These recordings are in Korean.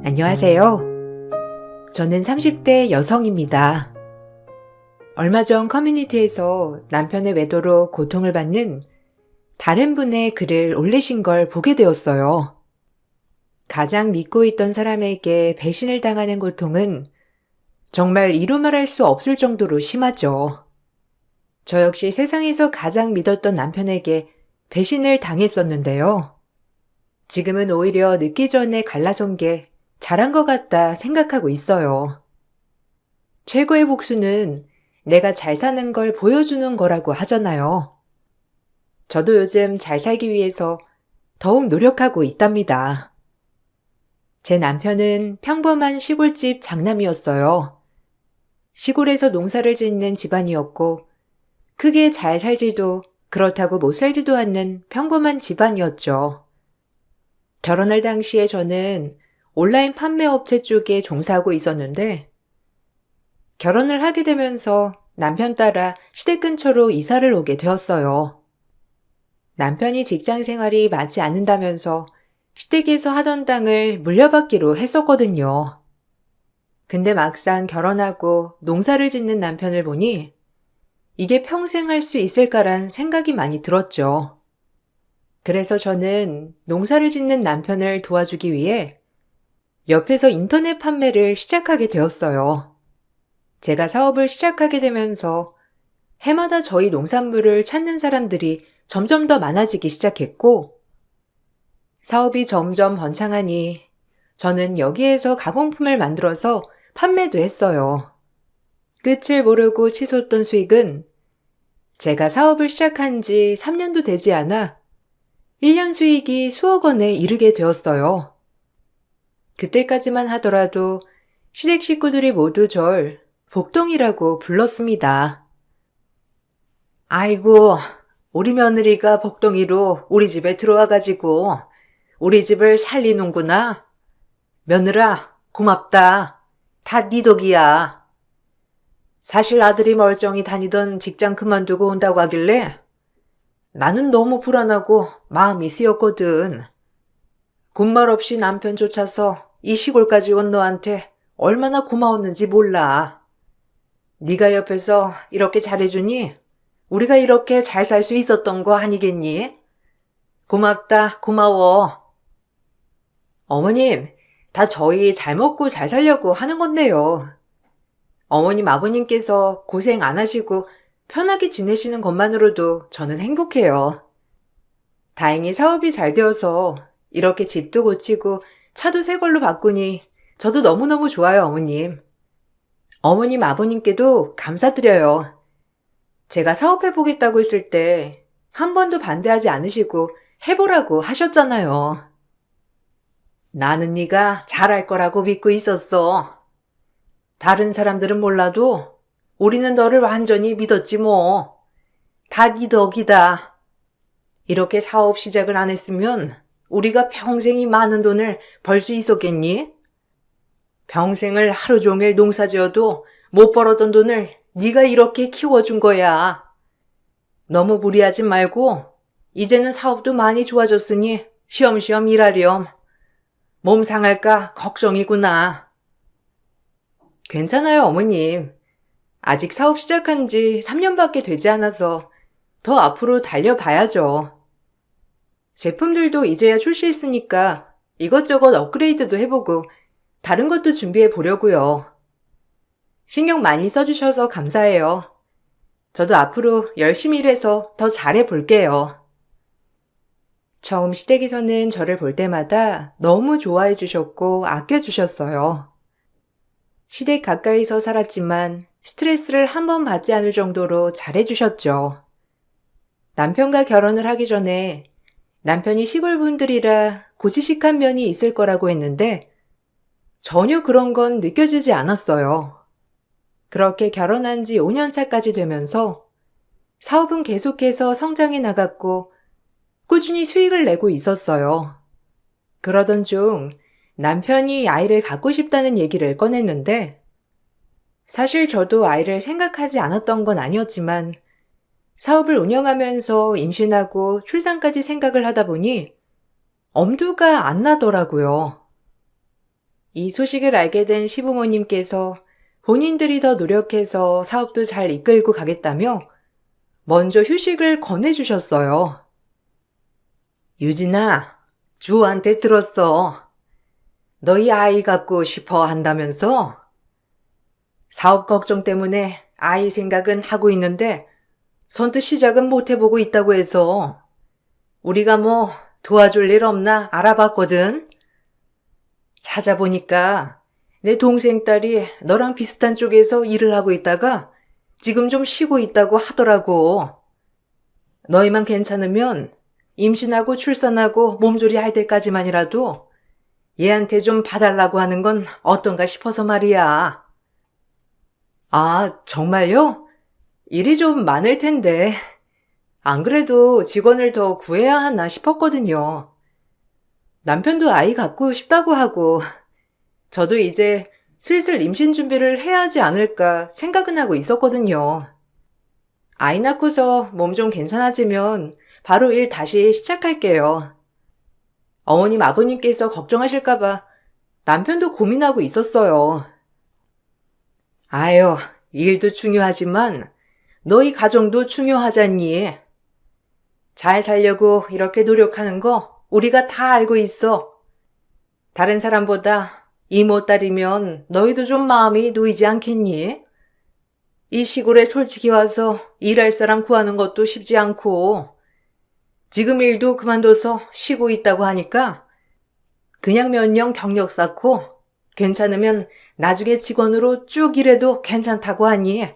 안녕하세요. 저는 30대 여성입니다. 얼마 전 커뮤니티에서 남편의 외도로 고통을 받는 다른 분의 글을 올리신 걸 보게 되었어요. 가장 믿고 있던 사람에게 배신을 당하는 고통은 정말 이루 말할 수 없을 정도로 심하죠. 저 역시 세상에서 가장 믿었던 남편에게 배신을 당했었는데요. 지금은 오히려 늦기 전에 갈라선 게 잘한 것 같다 생각하고 있어요. 최고의 복수는 내가 잘 사는 걸 보여주는 거라고 하잖아요. 저도 요즘 잘 살기 위해서 더욱 노력하고 있답니다. 제 남편은 평범한 시골집 장남이었어요. 시골에서 농사를 짓는 집안이었고, 크게 잘 살지도 그렇다고 못 살지도 않는 평범한 집안이었죠. 결혼할 당시에 저는 온라인 판매 업체 쪽에 종사하고 있었는데, 결혼을 하게 되면서 남편 따라 시댁 근처로 이사를 오게 되었어요. 남편이 직장 생활이 맞지 않는다면서 시댁에서 하던 땅을 물려받기로 했었거든요. 근데 막상 결혼하고 농사를 짓는 남편을 보니 이게 평생 할 수 있을까란 생각이 많이 들었죠. 그래서 저는 농사를 짓는 남편을 도와주기 위해 옆에서 인터넷 판매를 시작하게 되었어요. 제가 사업을 시작하게 되면서 해마다 저희 농산물을 찾는 사람들이 점점 더 많아지기 시작했고, 사업이 점점 번창하니 저는 여기에서 가공품을 만들어서 판매도 했어요. 끝을 모르고 치솟던 수익은 제가 사업을 시작한 지 3년도 되지 않아 1년 수익이 수억 원에 이르게 되었어요. 그때까지만 하더라도 시댁 식구들이 모두 절 복동이라고 불렀습니다. 아이고, 우리 며느리가 복동이로 우리 집에 들어와가지고 우리 집을 살리는구나. 며느라, 고맙다. 다 네 덕이야. 사실 아들이 멀쩡히 다니던 직장 그만두고 온다고 하길래 나는 너무 불안하고 마음이 쓰였거든. 군말 없이 남편 쫓아서 이 시골까지 온 너한테 얼마나 고마웠는지 몰라. 네가 옆에서 이렇게 잘해주니 우리가 이렇게 잘 살 수 있었던 거 아니겠니? 고맙다, 고마워. 어머님, 다 저희 잘 먹고 잘 살려고 하는 건데요. 어머님, 아버님께서 고생 안 하시고 편하게 지내시는 것만으로도 저는 행복해요. 다행히 사업이 잘 되어서 이렇게 집도 고치고 차도 새 걸로 바꾸니 저도 너무너무 좋아요, 어머님. 어머님, 아버님께도 감사드려요. 제가 사업해보겠다고 했을 때 한 번도 반대하지 않으시고 해보라고 하셨잖아요. 나는 네가 잘할 거라고 믿고 있었어. 다른 사람들은 몰라도 우리는 너를 완전히 믿었지 뭐. 다 네 덕이다. 이렇게 사업 시작을 안 했으면 우리가 평생이 많은 돈을 벌 수 있었겠니? 평생을 하루 종일 농사 지어도 못 벌었던 돈을 네가 이렇게 키워준 거야. 너무 무리하지 말고 이제는 사업도 많이 좋아졌으니 쉬엄쉬엄 일하렴. 몸 상할까 걱정이구나. 괜찮아요, 어머님. 아직 사업 시작한 지 3년밖에 되지 않아서 더 앞으로 달려봐야죠. 제품들도 이제야 출시했으니까 이것저것 업그레이드도 해보고 다른 것도 준비해 보려고요. 신경 많이 써주셔서 감사해요. 저도 앞으로 열심히 일해서 더 잘해 볼게요. 처음 시댁에서는 저를 볼 때마다 너무 좋아해 주셨고 아껴 주셨어요. 시댁 가까이서 살았지만 스트레스를 한 번 받지 않을 정도로 잘해 주셨죠. 남편과 결혼을 하기 전에 남편이 시골 분들이라 고지식한 면이 있을 거라고 했는데 전혀 그런 건 느껴지지 않았어요. 그렇게 결혼한 지 5년 차까지 되면서 사업은 계속해서 성장해 나갔고 꾸준히 수익을 내고 있었어요. 그러던 중 남편이 아이를 갖고 싶다는 얘기를 꺼냈는데 사실 저도 아이를 생각하지 않았던 건 아니었지만 사업을 운영하면서 임신하고 출산까지 생각을 하다 보니 엄두가 안 나더라고요. 이 소식을 알게 된 시부모님께서 본인들이 더 노력해서 사업도 잘 이끌고 가겠다며 먼저 휴식을 권해주셨어요. 유진아, 주호한테 들었어. 너희 아이 갖고 싶어 한다면서? 사업 걱정 때문에 아이 생각은 하고 있는데 선뜻 시작은 못 해보고 있다고 해서 우리가 뭐 도와줄 일 없나 알아봤거든. 찾아보니까 내 동생 딸이 너랑 비슷한 쪽에서 일을 하고 있다가 지금 좀 쉬고 있다고 하더라고. 너희만 괜찮으면 임신하고 출산하고 몸조리 할 때까지만이라도 얘한테 좀 봐달라고 하는 건 어떤가 싶어서 말이야. 아, 정말요? 일이 좀 많을 텐데. 안 그래도 직원을 더 구해야 하나 싶었거든요. 남편도 아이 갖고 싶다고 하고, 저도 이제 슬슬 임신 준비를 해야 하지 않을까 생각은 하고 있었거든요. 아이 낳고서 몸 좀 괜찮아지면 바로 일 다시 시작할게요. 어머님, 아버님께서 걱정하실까봐 남편도 고민하고 있었어요. 아유, 일도 중요하지만 너희 가정도 중요하잖니. 잘 살려고 이렇게 노력하는 거 우리가 다 알고 있어. 다른 사람보다 이모 딸이면 너희도 좀 마음이 놓이지 않겠니? 이 시골에 솔직히 와서 일할 사람 구하는 것도 쉽지 않고 지금 일도 그만둬서 쉬고 있다고 하니까 그냥 몇 년 경력 쌓고 괜찮으면 나중에 직원으로 쭉 일해도 괜찮다고 하니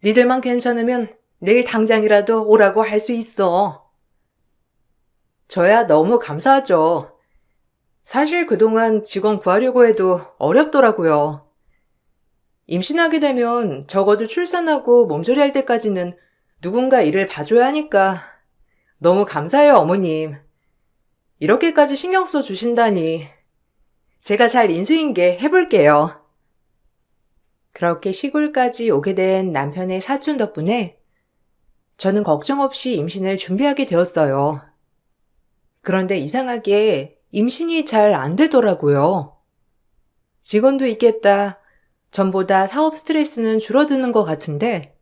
니들만 괜찮으면 내일 당장이라도 오라고 할 수 있어. 저야 너무 감사하죠. 사실 그동안 직원 구하려고 해도 어렵더라고요. 임신하게 되면 적어도 출산하고 몸조리 할 때까지는 누군가 일을 봐줘야 하니까 너무 감사해요, 어머님. 이렇게까지 신경 써 주신다니. 제가 잘 인수인계 해볼게요. 그렇게 시골까지 오게 된 남편의 사촌 덕분에 저는 걱정 없이 임신을 준비하게 되었어요. 그런데 이상하게 임신이 잘 안 되더라고요. 직원도 있겠다. 전보다 사업 스트레스는 줄어드는 것 같은데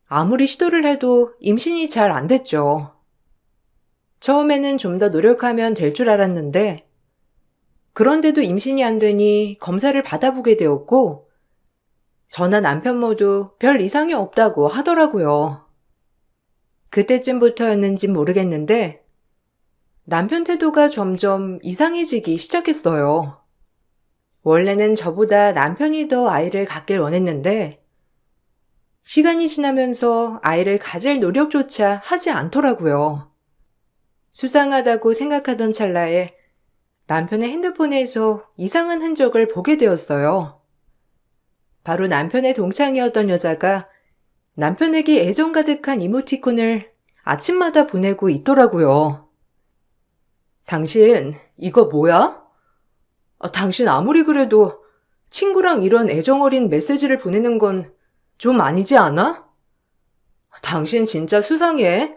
아무리 시도를 해도 임신이 잘 안 됐죠. 처음에는 좀 더 노력하면 될 줄 알았는데 그런데도 임신이 안 되니 검사를 받아보게 되었고 저나 남편 모두 별 이상이 없다고 하더라고요. 그때쯤부터였는진 모르겠는데 남편 태도가 점점 이상해지기 시작했어요. 원래는 저보다 남편이 더 아이를 갖길 원했는데 시간이 지나면서 아이를 가질 노력조차 하지 않더라고요. 수상하다고 생각하던 찰나에 남편의 핸드폰에서 이상한 흔적을 보게 되었어요. 바로 남편의 동창이었던 여자가 남편에게 애정 가득한 이모티콘을 아침마다 보내고 있더라고요. 당신, 이거 뭐야? 당신 아무리 그래도 친구랑 이런 애정 어린 메시지를 보내는 건 좀 아니지 않아? 당신 진짜 수상해.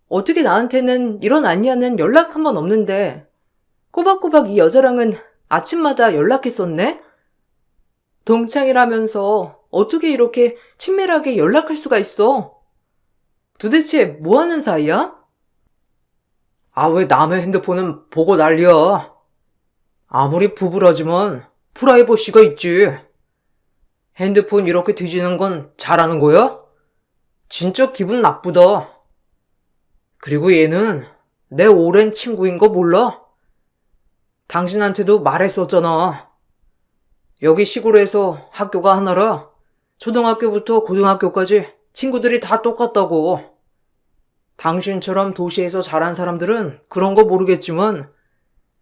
어떻게 나한테는 이런 안냐는 연락 한 번 없는데 꼬박꼬박 이 여자랑은 아침마다 연락했었네? 동창이라면서 어떻게 이렇게 친밀하게 연락할 수가 있어? 도대체 뭐 하는 사이야? 아, 왜 남의 핸드폰은 보고 난리야? 아무리 부부라지만 프라이버시가 있지. 핸드폰 이렇게 뒤지는 건 잘하는 거야? 진짜 기분 나쁘다. 그리고 얘는 내 오랜 친구인 거 몰라? 당신한테도 말했었잖아. 여기 시골에서 학교가 하나라 초등학교부터 고등학교까지 친구들이 다 똑같다고. 당신처럼 도시에서 자란 사람들은 그런 거 모르겠지만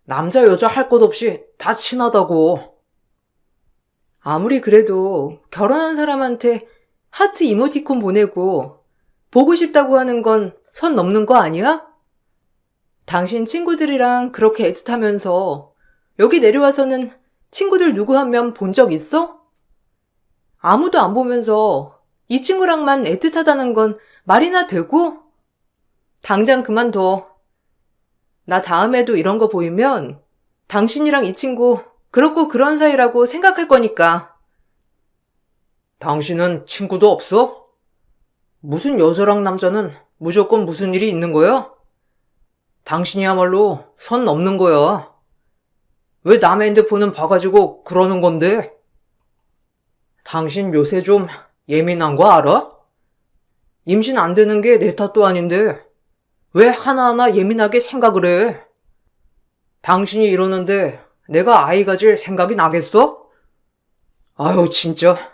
남자 여자 할 것 없이 다 친하다고. 아무리 그래도 결혼한 사람한테 하트 이모티콘 보내고 보고 싶다고 하는 건 선 넘는 거 아니야? 당신 친구들이랑 그렇게 애틋하면서 여기 내려와서는 친구들 누구 한 명 본 적 있어? 아무도 안 보면서 이 친구랑만 애틋하다는 건 말이나 되고? 당장 그만둬. 나 다음에도 이런 거 보이면 당신이랑 이 친구 그렇고 그런 사이라고 생각할 거니까. 당신은 친구도 없어? 무슨 여자랑 남자는 무조건 무슨 일이 있는 거야? 당신이야말로 선 넘는 거야. 왜 남의 핸드폰은 봐가지고 그러는 건데? 당신 요새 좀 예민한 거 알아? 임신 안 되는 게 내 탓도 아닌데 왜 하나하나 예민하게 생각을 해? 당신이 이러는데 내가 아이 가질 생각이 나겠어? 아유 진짜.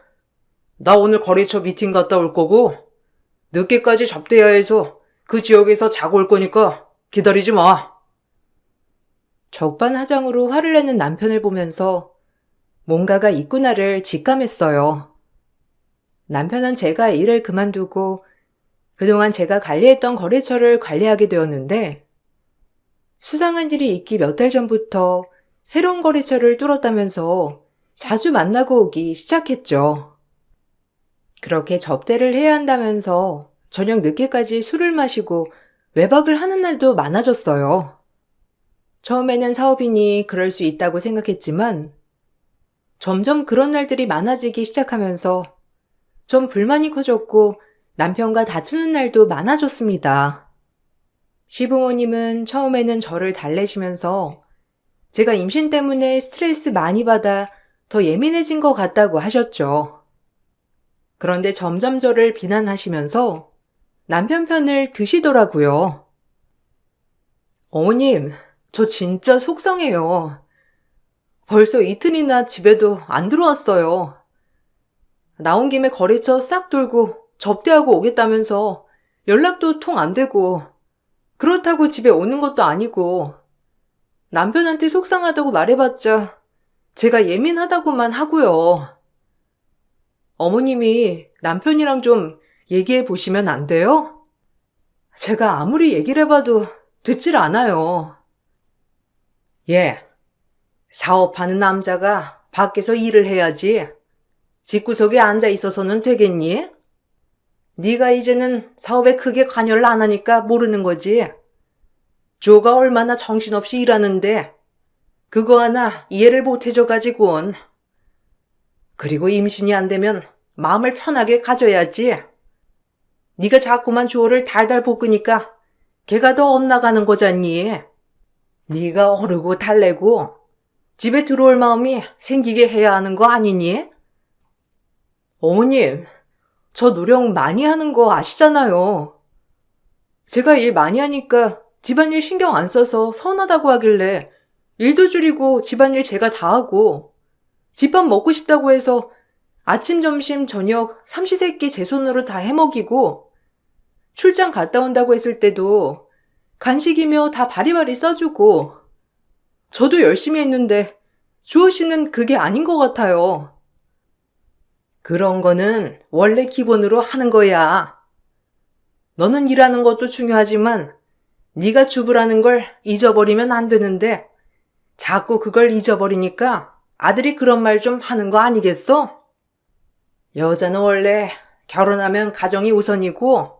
나 오늘 거래처 미팅 갔다 올 거고 늦게까지 접대해야 해서 그 지역에서 자고 올 거니까 기다리지 마. 적반하장으로 화를 내는 남편을 보면서 뭔가가 있구나를 직감했어요. 남편은 제가 일을 그만두고 그동안 제가 관리했던 거래처를 관리하게 되었는데 수상한 일이 있기 몇 달 전부터 새로운 거래처를 뚫었다면서 자주 만나고 오기 시작했죠. 그렇게 접대를 해야 한다면서 저녁 늦게까지 술을 마시고 외박을 하는 날도 많아졌어요. 처음에는 사업이니 그럴 수 있다고 생각했지만 점점 그런 날들이 많아지기 시작하면서 좀 불만이 커졌고 남편과 다투는 날도 많아졌습니다. 시부모님은 처음에는 저를 달래시면서 제가 임신 때문에 스트레스 많이 받아 더 예민해진 것 같다고 하셨죠. 그런데 점점 저를 비난하시면서 남편 편을 드시더라고요. 어머님, 저 진짜 속상해요. 벌써 이틀이나 집에도 안 들어왔어요. 나온 김에 거래처 싹 돌고 접대하고 오겠다면서 연락도 통 안 되고 그렇다고 집에 오는 것도 아니고 남편한테 속상하다고 말해봤자 제가 예민하다고만 하고요. 어머님이 남편이랑 좀 얘기해 보시면 안 돼요? 제가 아무리 얘기를 해봐도 듣질 않아요. 예, 사업하는 남자가 밖에서 일을 해야지. 집구석에 앉아 있어서는 되겠니? 네가 이제는 사업에 크게 관여를 안 하니까 모르는 거지. 조가 얼마나 정신없이 일하는데 그거 하나 이해를 못 해줘가지고는. 그리고 임신이 안 되면 마음을 편하게 가져야지. 네가 자꾸만 주어를 달달 볶으니까 걔가 더 엇나가는 거잖니. 네가 어르고 달래고 집에 들어올 마음이 생기게 해야 하는 거 아니니? 어머님, 저 노력 많이 하는 거 아시잖아요. 제가 일 많이 하니까 집안일 신경 안 써서 서운하다고 하길래 일도 줄이고 집안일 제가 다 하고 집밥 먹고 싶다고 해서 아침, 점심, 저녁 삼시세끼 제 손으로 다 해먹이고 출장 갔다 온다고 했을 때도 간식이며 다 바리바리 써주고 저도 열심히 했는데 주호 씨는 그게 아닌 것 같아요. 그런 거는 원래 기본으로 하는 거야. 너는 일하는 것도 중요하지만 네가 주부라는 걸 잊어버리면 안 되는데 자꾸 그걸 잊어버리니까 아들이 그런 말 좀 하는 거 아니겠어? 여자는 원래 결혼하면 가정이 우선이고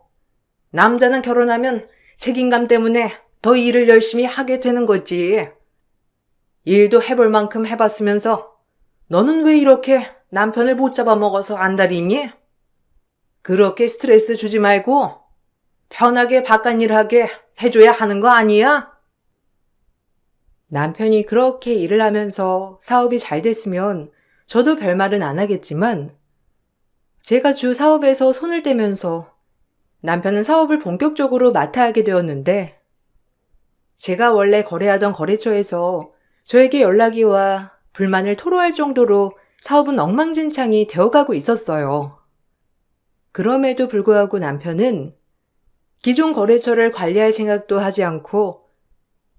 남자는 결혼하면 책임감 때문에 더 일을 열심히 하게 되는 거지. 일도 해볼 만큼 해봤으면서 너는 왜 이렇게 남편을 못 잡아먹어서 안달이니? 그렇게 스트레스 주지 말고 편하게 바깥일 하게 해줘야 하는 거 아니야? 남편이 그렇게 일을 하면서 사업이 잘 됐으면 저도 별말은 안 하겠지만 제가 주 사업에서 손을 떼면서 남편은 사업을 본격적으로 맡아 하게 되었는데 제가 원래 거래하던 거래처에서 저에게 연락이 와 불만을 토로할 정도로 사업은 엉망진창이 되어가고 있었어요. 그럼에도 불구하고 남편은 기존 거래처를 관리할 생각도 하지 않고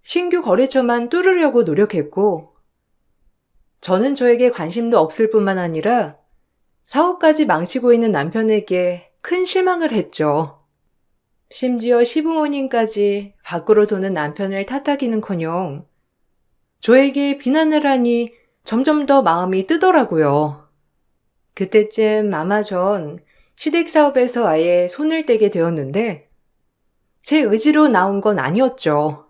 신규 거래처만 뚫으려고 노력했고 저는 저에게 관심도 없을 뿐만 아니라 사업까지 망치고 있는 남편에게 큰 실망을 했죠. 심지어 시부모님까지 밖으로 도는 남편을 탓하기는커녕 저에게 비난을 하니 점점 더 마음이 뜨더라고요. 그때쯤 아마 전 시댁 사업에서 아예 손을 떼게 되었는데 제 의지로 나온 건 아니었죠.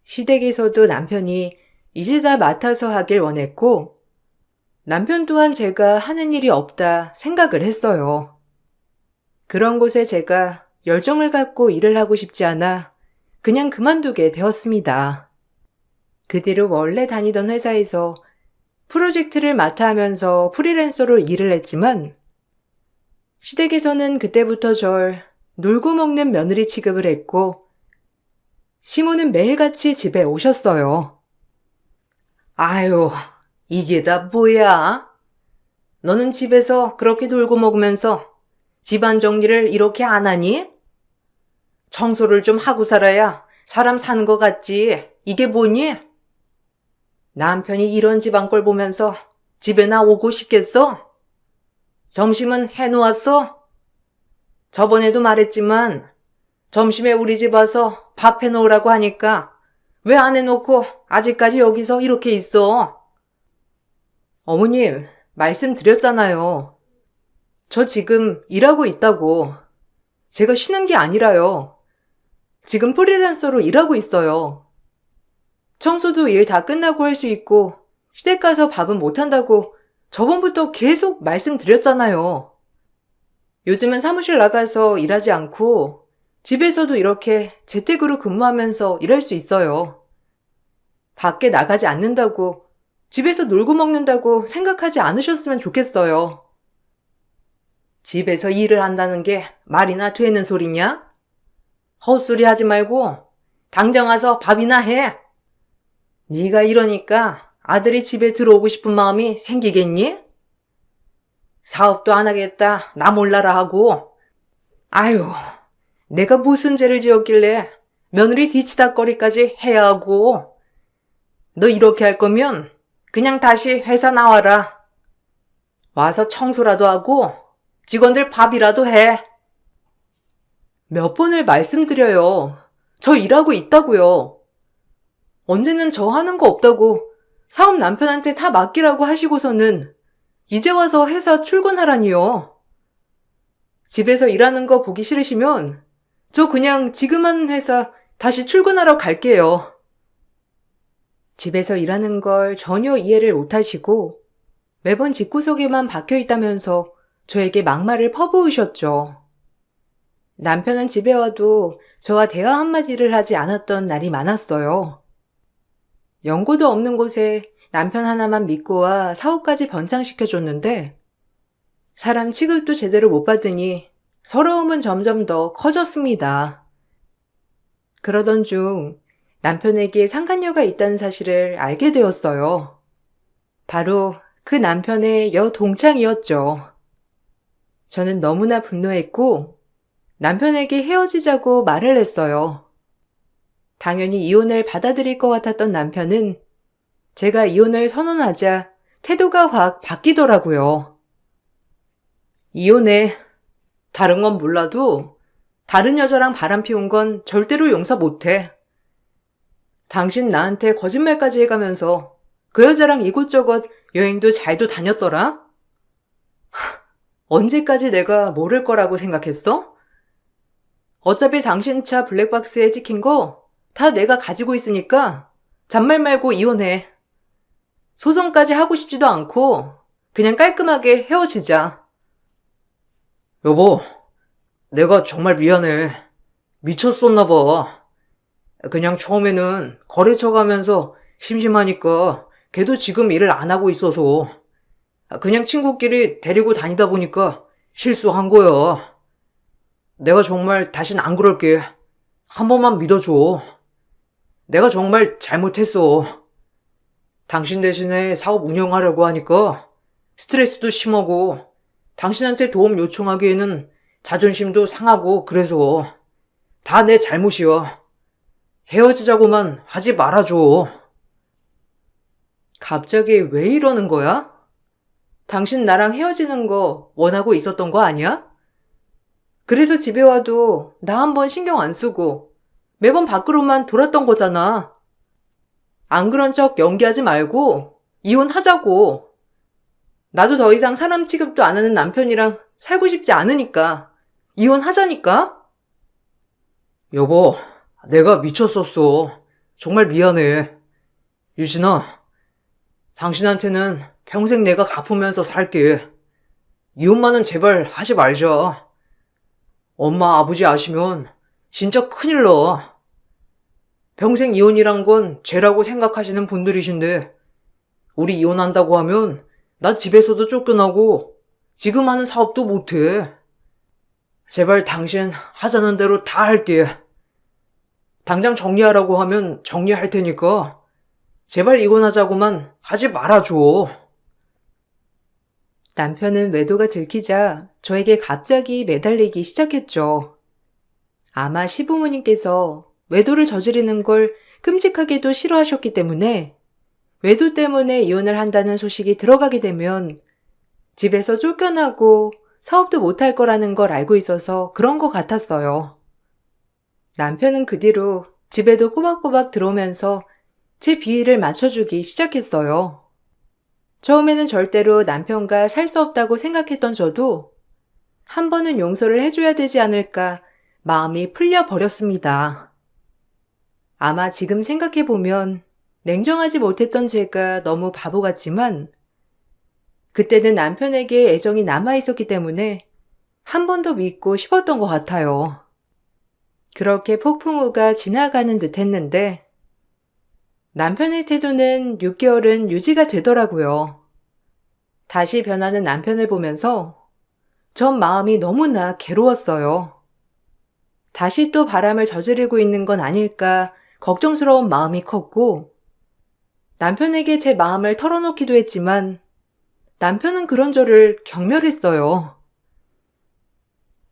시댁에서도 남편이 이제 다 맡아서 하길 원했고, 남편 또한 제가 하는 일이 없다 생각을 했어요. 그런 곳에 제가 열정을 갖고 일을 하고 싶지 않아 그냥 그만두게 되었습니다. 그 뒤로 원래 다니던 회사에서 프로젝트를 맡아 하면서 프리랜서로 일을 했지만, 시댁에서는 그때부터 절 놀고 먹는 며느리 취급을 했고, 시모는 매일같이 집에 오셨어요. 아유, 이게 다 뭐야? 너는 집에서 그렇게 놀고 먹으면서 집안 정리를 이렇게 안 하니? 청소를 좀 하고 살아야 사람 사는 것 같지. 이게 뭐니? 남편이 이런 집안 꼴 보면서 집에 나 오고 싶겠어? 점심은 해놓았어? 저번에도 말했지만 점심에 우리 집 와서 밥 해놓으라고 하니까 왜 안 해놓고 아직까지 여기서 이렇게 있어? 어머님, 말씀드렸잖아요. 저 지금 일하고 있다고. 제가 쉬는 게 아니라요. 지금 프리랜서로 일하고 있어요. 청소도 일 다 끝나고 할 수 있고, 시댁 가서 밥은 못 한다고 저번부터 계속 말씀드렸잖아요. 요즘은 사무실 나가서 일하지 않고 집에서도 이렇게 재택으로 근무하면서 일할 수 있어요. 밖에 나가지 않는다고, 집에서 놀고 먹는다고 생각하지 않으셨으면 좋겠어요. 집에서 일을 한다는 게 말이나 되는 소리냐? 헛소리 하지 말고 당장 와서 밥이나 해. 네가 이러니까 아들이 집에 들어오고 싶은 마음이 생기겠니? 사업도 안 하겠다, 나 몰라라 하고. 아유, 내가 무슨 죄를 지었길래 며느리 뒤치다거리까지 해야 하고. 너 이렇게 할 거면 그냥 다시 회사 나와라. 와서 청소라도 하고 직원들 밥이라도 해. 몇 번을 말씀드려요. 저 일하고 있다고요. 언제는 저 하는 거 없다고 사업 남편한테 다 맡기라고 하시고서는 이제 와서 회사 출근하라니요. 집에서 일하는 거 보기 싫으시면 저 그냥 지금 하는 회사 다시 출근하러 갈게요. 집에서 일하는 걸 전혀 이해를 못하시고 매번 집구석에만 박혀 있다면서 저에게 막말을 퍼부으셨죠. 남편은 집에 와도 저와 대화 한마디를 하지 않았던 날이 많았어요. 연고도 없는 곳에 남편 하나만 믿고 와 사업까지 번창시켜줬는데 사람 취급도 제대로 못 받으니 서러움은 점점 더 커졌습니다. 그러던 중 남편에게 상간녀가 있다는 사실을 알게 되었어요. 바로 그 남편의 여동창이었죠. 저는 너무나 분노했고 남편에게 헤어지자고 말을 했어요. 당연히 이혼을 받아들일 것 같았던 남편은 제가 이혼을 선언하자 태도가 확 바뀌더라고요. 이혼해. 다른 건 몰라도 다른 여자랑 바람 피운 건 절대로 용서 못해. 당신 나한테 거짓말까지 해가면서 그 여자랑 이곳저곳 여행도 잘도 다녔더라? 언제까지 내가 모를 거라고 생각했어? 어차피 당신 차 블랙박스에 찍힌 거 다 내가 가지고 있으니까 잔말 말고 이혼해. 소송까지 하고 싶지도 않고 그냥 깔끔하게 헤어지자. 여보, 내가 정말 미안해. 미쳤었나 봐. 그냥 처음에는 거래처 가면서 심심하니까 걔도 지금 일을 안 하고 있어서 그냥 친구끼리 데리고 다니다 보니까 실수한 거야. 내가 정말 다신 안 그럴게. 한 번만 믿어줘. 내가 정말 잘못했어. 당신 대신에 사업 운영하려고 하니까 스트레스도 심하고 당신한테 도움 요청하기에는 자존심도 상하고 그래서 다 내 잘못이야. 헤어지자고만 하지 말아줘. 갑자기 왜 이러는 거야? 당신 나랑 헤어지는 거 원하고 있었던 거 아니야? 그래서 집에 와도 나 한 번 신경 안 쓰고 매번 밖으로만 돌았던 거잖아. 안 그런 척 연기하지 말고 이혼하자고. 나도 더 이상 사람 취급도 안 하는 남편이랑 살고 싶지 않으니까 이혼하자니까. 여보, 내가 미쳤었어. 정말 미안해. 유진아, 당신한테는 평생 내가 갚으면서 살게. 이혼만은 제발 하지 말자. 엄마, 아버지 아시면 진짜 큰일 나. 평생 이혼이란 건 죄라고 생각하시는 분들이신데, 우리 이혼한다고 하면 나 집에서도 쫓겨나고 지금 하는 사업도 못해. 제발 당신 하자는 대로 다 할게. 당장 정리하라고 하면 정리할 테니까 제발 이혼하자고만 하지 말아줘. 남편은 외도가 들키자 저에게 갑자기 매달리기 시작했죠. 아마 시부모님께서 외도를 저지르는 걸 끔찍하게도 싫어하셨기 때문에 외도 때문에 이혼을 한다는 소식이 들어가게 되면 집에서 쫓겨나고 사업도 못할 거라는 걸 알고 있어서 그런 것 같았어요. 남편은 그 뒤로 집에도 꼬박꼬박 들어오면서 제 비위를 맞춰주기 시작했어요. 처음에는 절대로 남편과 살 수 없다고 생각했던 저도 한 번은 용서를 해줘야 되지 않을까 마음이 풀려버렸습니다. 아마 지금 생각해보면 냉정하지 못했던 제가 너무 바보 같지만 그때는 남편에게 애정이 남아있었기 때문에 한 번 더 믿고 싶었던 것 같아요. 그렇게 폭풍우가 지나가는 듯 했는데 남편의 태도는 6개월은 유지가 되더라고요. 다시 변하는 남편을 보면서 전 마음이 너무나 괴로웠어요. 다시 또 바람을 저지르고 있는 건 아닐까 걱정스러운 마음이 컸고 남편에게 제 마음을 털어놓기도 했지만 남편은 그런 저를 경멸했어요.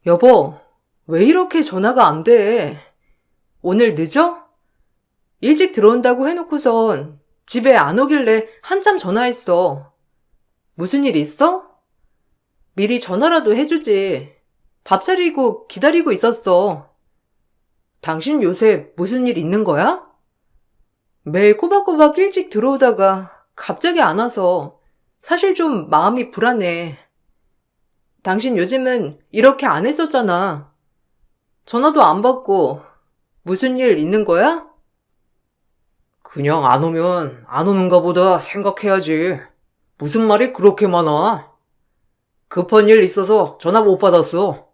여보, 왜 이렇게 전화가 안 돼? 오늘 늦어? 일찍 들어온다고 해놓고선 집에 안 오길래 한참 전화했어. 무슨 일 있어? 미리 전화라도 해주지. 밥 차리고 기다리고 있었어. 당신 요새 무슨 일 있는 거야? 매일 꼬박꼬박 일찍 들어오다가 갑자기 안 와서 사실 좀 마음이 불안해. 당신 요즘은 이렇게 안 했었잖아. 전화도 안 받고 무슨 일 있는 거야? 그냥 안 오면 안 오는가 보다 생각해야지. 무슨 말이 그렇게 많아? 급한 일 있어서 전화 못 받았어.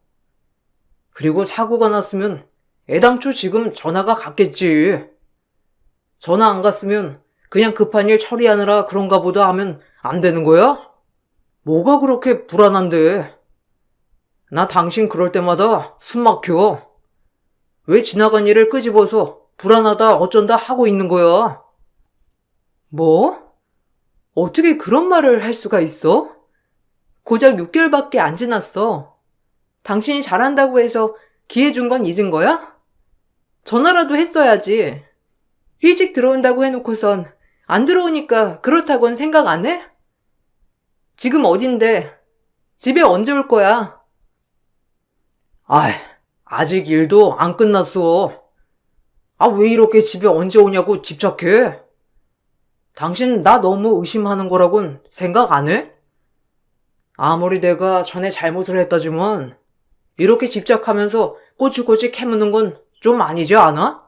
그리고 사고가 났으면 애당초 지금 전화가 갔겠지. 전화 안 갔으면 그냥 급한 일 처리하느라 그런가 보다 하면 안 되는 거야? 뭐가 그렇게 불안한데? 나 당신 그럴 때마다 숨 막혀. 왜 지나간 일을 끄집어서 불안하다 어쩐다 하고 있는 거야? 뭐? 어떻게 그런 말을 할 수가 있어? 고작 6개월밖에 안 지났어. 당신이 잘한다고 해서 기회 준 건 잊은 거야? 전화라도 했어야지. 일찍 들어온다고 해놓고선 안 들어오니까 그렇다고는 생각 안 해? 지금 어딘데? 집에 언제 올 거야? 아직 일도 안 끝났어. 왜 이렇게 집에 언제 오냐고 집착해? 당신 나 너무 의심하는 거라곤 생각 안 해? 아무리 내가 전에 잘못을 했다지만 이렇게 집착하면서 꼬치꼬치 캐묻는 건 좀 아니지 않아?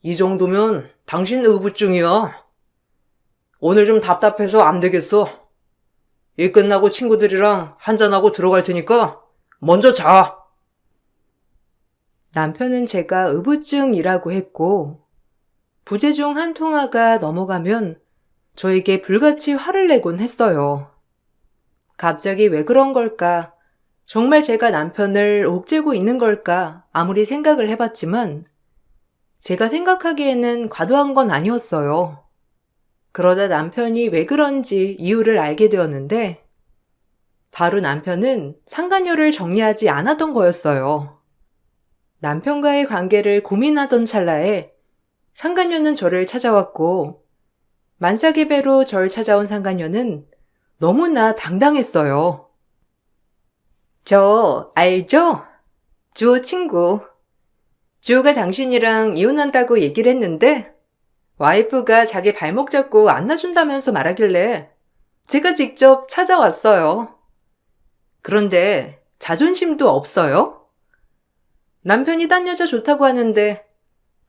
이 정도면 당신 의부증이야. 오늘 좀 답답해서 안 되겠어. 일 끝나고 친구들이랑 한잔하고 들어갈 테니까 먼저 자. 남편은 제가 의부증이라고 했고 부재 중 한 통화가 넘어가면 저에게 불같이 화를 내곤 했어요. 갑자기 왜 그런 걸까? 정말 제가 남편을 옥죄고 있는 걸까? 아무리 생각을 해봤지만 제가 생각하기에는 과도한 건 아니었어요. 그러다 남편이 왜 그런지 이유를 알게 되었는데 바로 남편은 상간녀를 정리하지 않았던 거였어요. 남편과의 관계를 고민하던 찰나에 상간녀는 저를 찾아왔고 만사계배로 절 찾아온 상간녀는 너무나 당당했어요. 저 알죠? 주호 친구. 주호가 당신이랑 이혼한다고 얘기를 했는데 와이프가 자기 발목 잡고 안 놔준다면서 말하길래 제가 직접 찾아왔어요. 그런데 자존심도 없어요? 남편이 딴 여자 좋다고 하는데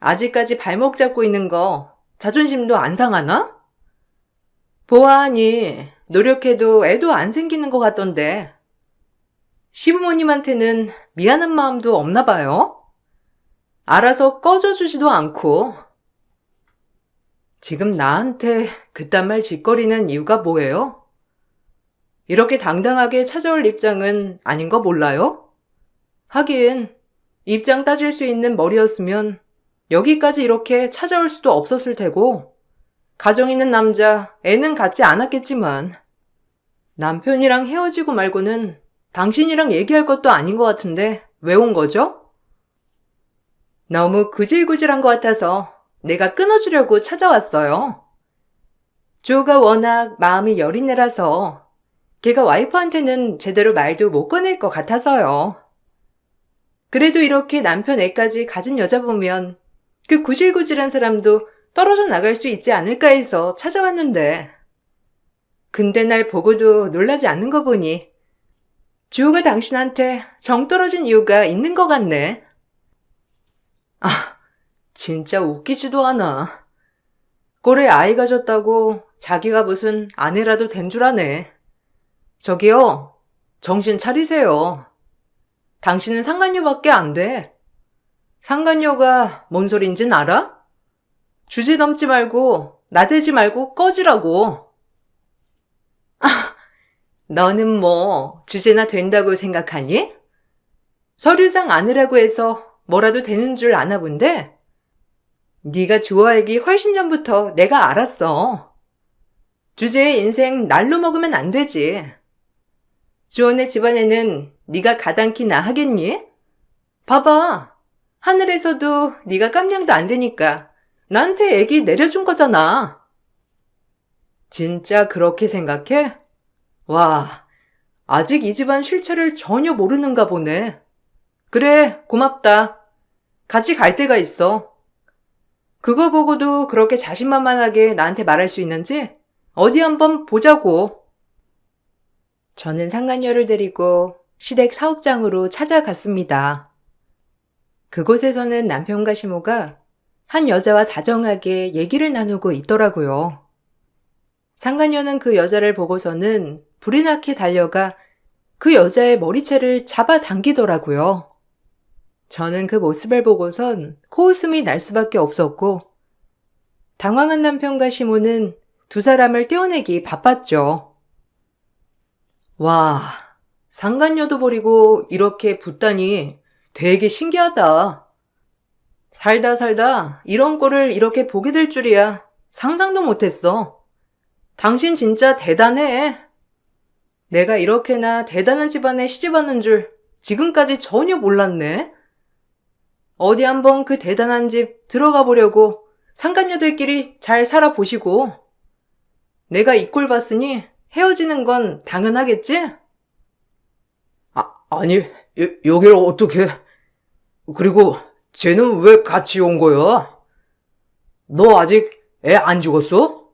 아직까지 발목 잡고 있는 거 자존심도 안 상하나? 보아하니 노력해도 애도 안 생기는 것 같던데 시부모님한테는 미안한 마음도 없나 봐요? 알아서 꺼져주지도 않고. 지금 나한테 그딴 말 짓거리는 이유가 뭐예요? 이렇게 당당하게 찾아올 입장은 아닌 거 몰라요? 하긴 입장 따질 수 있는 머리였으면 여기까지 이렇게 찾아올 수도 없었을 테고 가정 있는 남자 애는 갖지 않았겠지만 남편이랑 헤어지고 말고는 당신이랑 얘기할 것도 아닌 것 같은데 왜 온 거죠? 너무 구질구질한 것 같아서 내가 끊어주려고 찾아왔어요. 주호가 워낙 마음이 여린 애라서 걔가 와이프한테는 제대로 말도 못 꺼낼 것 같아서요. 그래도 이렇게 남편 애까지 가진 여자 보면 그 구질구질한 사람도 떨어져 나갈 수 있지 않을까 해서 찾아왔는데 근데 날 보고도 놀라지 않는 거 보니 주호가 당신한테 정 떨어진 이유가 있는 것 같네. 아, 진짜 웃기지도 않아. 꼴에 아이 가졌다고 자기가 무슨 아내라도 된 줄 아네. 저기요, 정신 차리세요. 당신은 상간녀밖에 안 돼. 상간녀가 뭔 소린진 알아? 주제 넘지 말고 나대지 말고 꺼지라고. 너는 뭐 주제나 된다고 생각하니? 서류상 아내라고 해서 뭐라도 되는 줄 아나 본데? 네가 좋아하기 훨씬 전부터 내가 알았어. 주제의 인생 날로 먹으면 안 되지. 주원의 집안에는 네가 가당키나 하겠니? 봐봐. 하늘에서도 네가 깜냥도 안 되니까 나한테 애기 내려준 거잖아. 진짜 그렇게 생각해? 와, 아직 이 집안 실체를 전혀 모르는가 보네. 그래, 고맙다. 같이 갈 데가 있어. 그거 보고도 그렇게 자신만만하게 나한테 말할 수 있는지 어디 한번 보자고. 저는 상간녀를 데리고 시댁 사업장으로 찾아갔습니다. 그곳에서는 남편과 시모가 한 여자와 다정하게 얘기를 나누고 있더라고요. 상간녀는 그 여자를 보고서는 불이 나게 달려가 그 여자의 머리채를 잡아당기더라고요. 저는 그 모습을 보고선 코웃음이 날 수밖에 없었고 당황한 남편과 시모는 두 사람을 떼어내기 바빴죠. 와, 상간녀도 버리고 이렇게 붙다니 되게 신기하다. 살다 이런 꼴을 이렇게 보게 될 줄이야 상상도 못했어. 당신 진짜 대단해. 내가 이렇게나 대단한 집안에 시집왔는 줄 지금까지 전혀 몰랐네. 어디 한번 그 대단한 집 들어가 보려고 상간녀들끼리 잘 살아보시고. 내가 이 꼴 봤으니 헤어지는 건 당연하겠지? 아니, 여길 어떻게... 그리고 쟤는 왜 같이 온 거야? 너 아직 애 안 죽었어?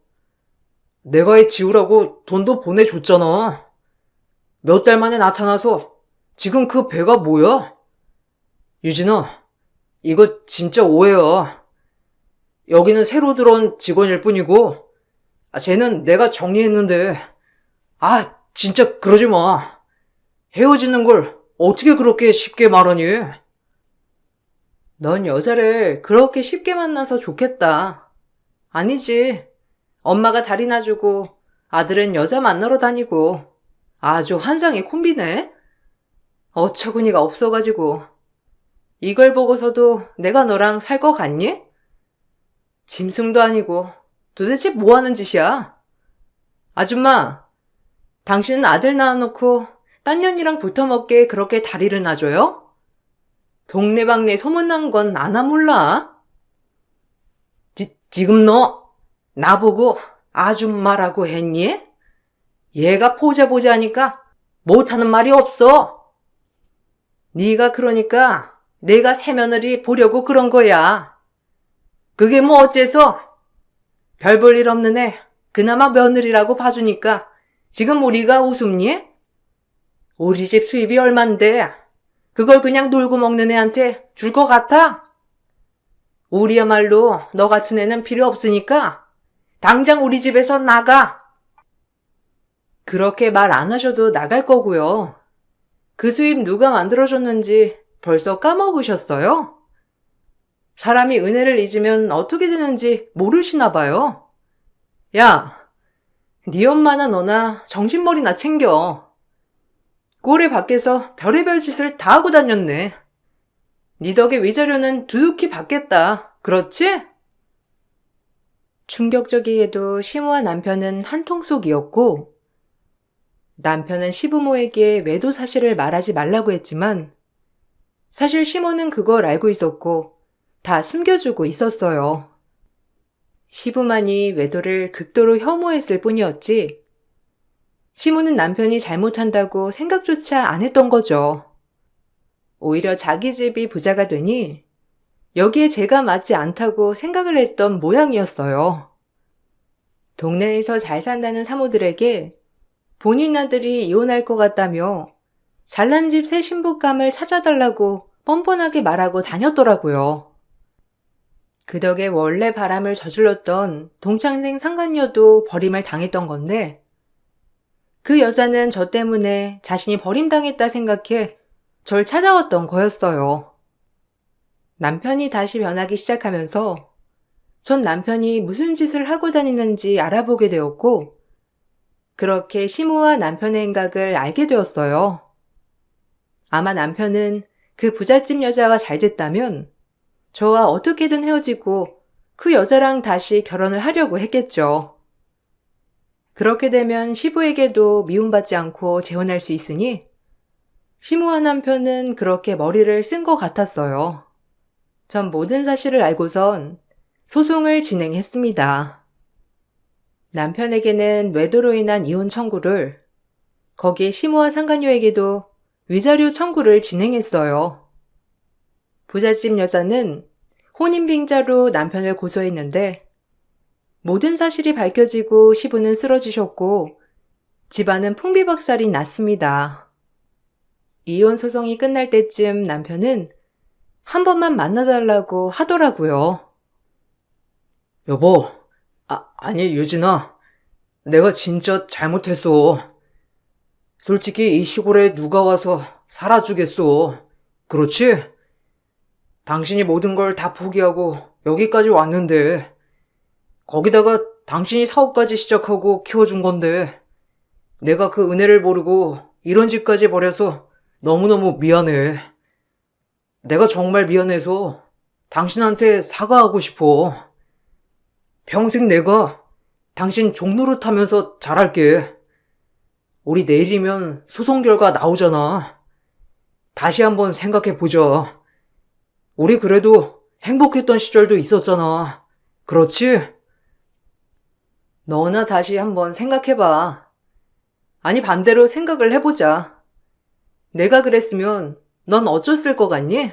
내가 애 지우라고 돈도 보내줬잖아. 몇 달 만에 나타나서 지금 그 배가 뭐야? 유진아, 이거 진짜 오해야. 여기는 새로 들어온 직원일 뿐이고 쟤는 내가 정리했는데 진짜 그러지 마. 헤어지는 걸 어떻게 그렇게 쉽게 말하니? 넌 여자를 그렇게 쉽게 만나서 좋겠다. 아니지. 엄마가 다리 놔주고 아들은 여자 만나러 다니고 아주 환상의 콤비네. 어처구니가 없어가지고. 이걸 보고서도 내가 너랑 살 거 같니? 짐승도 아니고 도대체 뭐 하는 짓이야? 아줌마, 당신은 아들 낳아놓고 딴 년이랑 붙어먹게 그렇게 다리를 놔줘요? 동네방네 소문난 건 아나 몰라? 지금 너 나보고 아줌마라고 했니? 얘가 보자 하니까 못하는 말이 없어. 네가 그러니까 내가 새며느리 보려고 그런 거야. 그게 뭐 어째서? 별 볼 일 없는 애 그나마 며느리라고 봐주니까 지금 우리가 웃음니? 우리 집 수입이 얼만데 그걸 그냥 놀고 먹는 애한테 줄 것 같아? 우리야말로 너 같은 애는 필요 없으니까 당장 우리 집에서 나가. 그렇게 말 안 하셔도 나갈 거고요. 그 수입 누가 만들어줬는지 벌써 까먹으셨어요? 사람이 은혜를 잊으면 어떻게 되는지 모르시나 봐요. 야, 네 엄마나 너나 정신머리나 챙겨. 꼴에 밖에서 별의별 짓을 다 하고 다녔네. 네 덕에 위자료는 두둑히 받겠다. 그렇지? 충격적이게도 시모와 남편은 한통속이었고, 남편은 시부모에게 외도 사실을 말하지 말라고 했지만, 사실 시모는 그걸 알고 있었고, 다 숨겨주고 있었어요. 시부만이 외도를 극도로 혐오했을 뿐이었지, 시모는 남편이 잘못한다고 생각조차 안 했던 거죠. 오히려 자기 집이 부자가 되니 여기에 제가 맞지 않다고 생각을 했던 모양이었어요. 동네에서 잘 산다는 사모들에게 본인 아들이 이혼할 것 같다며 잘난 집 새 신부감을 찾아달라고 뻔뻔하게 말하고 다녔더라고요. 그 덕에 원래 바람을 저질렀던 동창생 상간녀도 버림을 당했던 건데, 그 여자는 저 때문에 자신이 버림당했다 생각해 절 찾아왔던 거였어요. 남편이 다시 변하기 시작하면서 전 남편이 무슨 짓을 하고 다니는지 알아보게 되었고, 그렇게 시모와 남편의 행각을 알게 되었어요. 아마 남편은 그 부잣집 여자와 잘 됐다면 저와 어떻게든 헤어지고 그 여자랑 다시 결혼을 하려고 했겠죠. 그렇게 되면 시부에게도 미움받지 않고 재혼할 수 있으니 시모와 남편은 그렇게 머리를 쓴 것 같았어요. 전 모든 사실을 알고선 소송을 진행했습니다. 남편에게는 외도로 인한 이혼 청구를, 거기에 시모와 상간녀에게도 위자료 청구를 진행했어요. 부잣집 여자는 혼인빙자로 남편을 고소했는데 모든 사실이 밝혀지고 시부는 쓰러지셨고 집안은 풍비박살이 났습니다. 이혼 소송이 끝날 때쯤 남편은 한 번만 만나달라고 하더라고요. 여보, 아니, 유진아. 내가 진짜 잘못했어. 솔직히 이 시골에 누가 와서 살아주겠어. 그렇지? 당신이 모든 걸 다 포기하고 여기까지 왔는데, 거기다가 당신이 사업까지 시작하고 키워준 건데, 내가 그 은혜를 모르고 이런 집까지 버려서 너무너무 미안해. 내가 정말 미안해서 당신한테 사과하고 싶어. 평생 내가 당신 종노릇하면서 잘할게. 우리 내일이면 소송 결과 나오잖아. 다시 한번 생각해보자. 우리 그래도 행복했던 시절도 있었잖아. 그렇지? 너나 다시 한번 생각해봐. 아니, 반대로 생각을 해보자. 내가 그랬으면 넌 어쩌을 것 같니?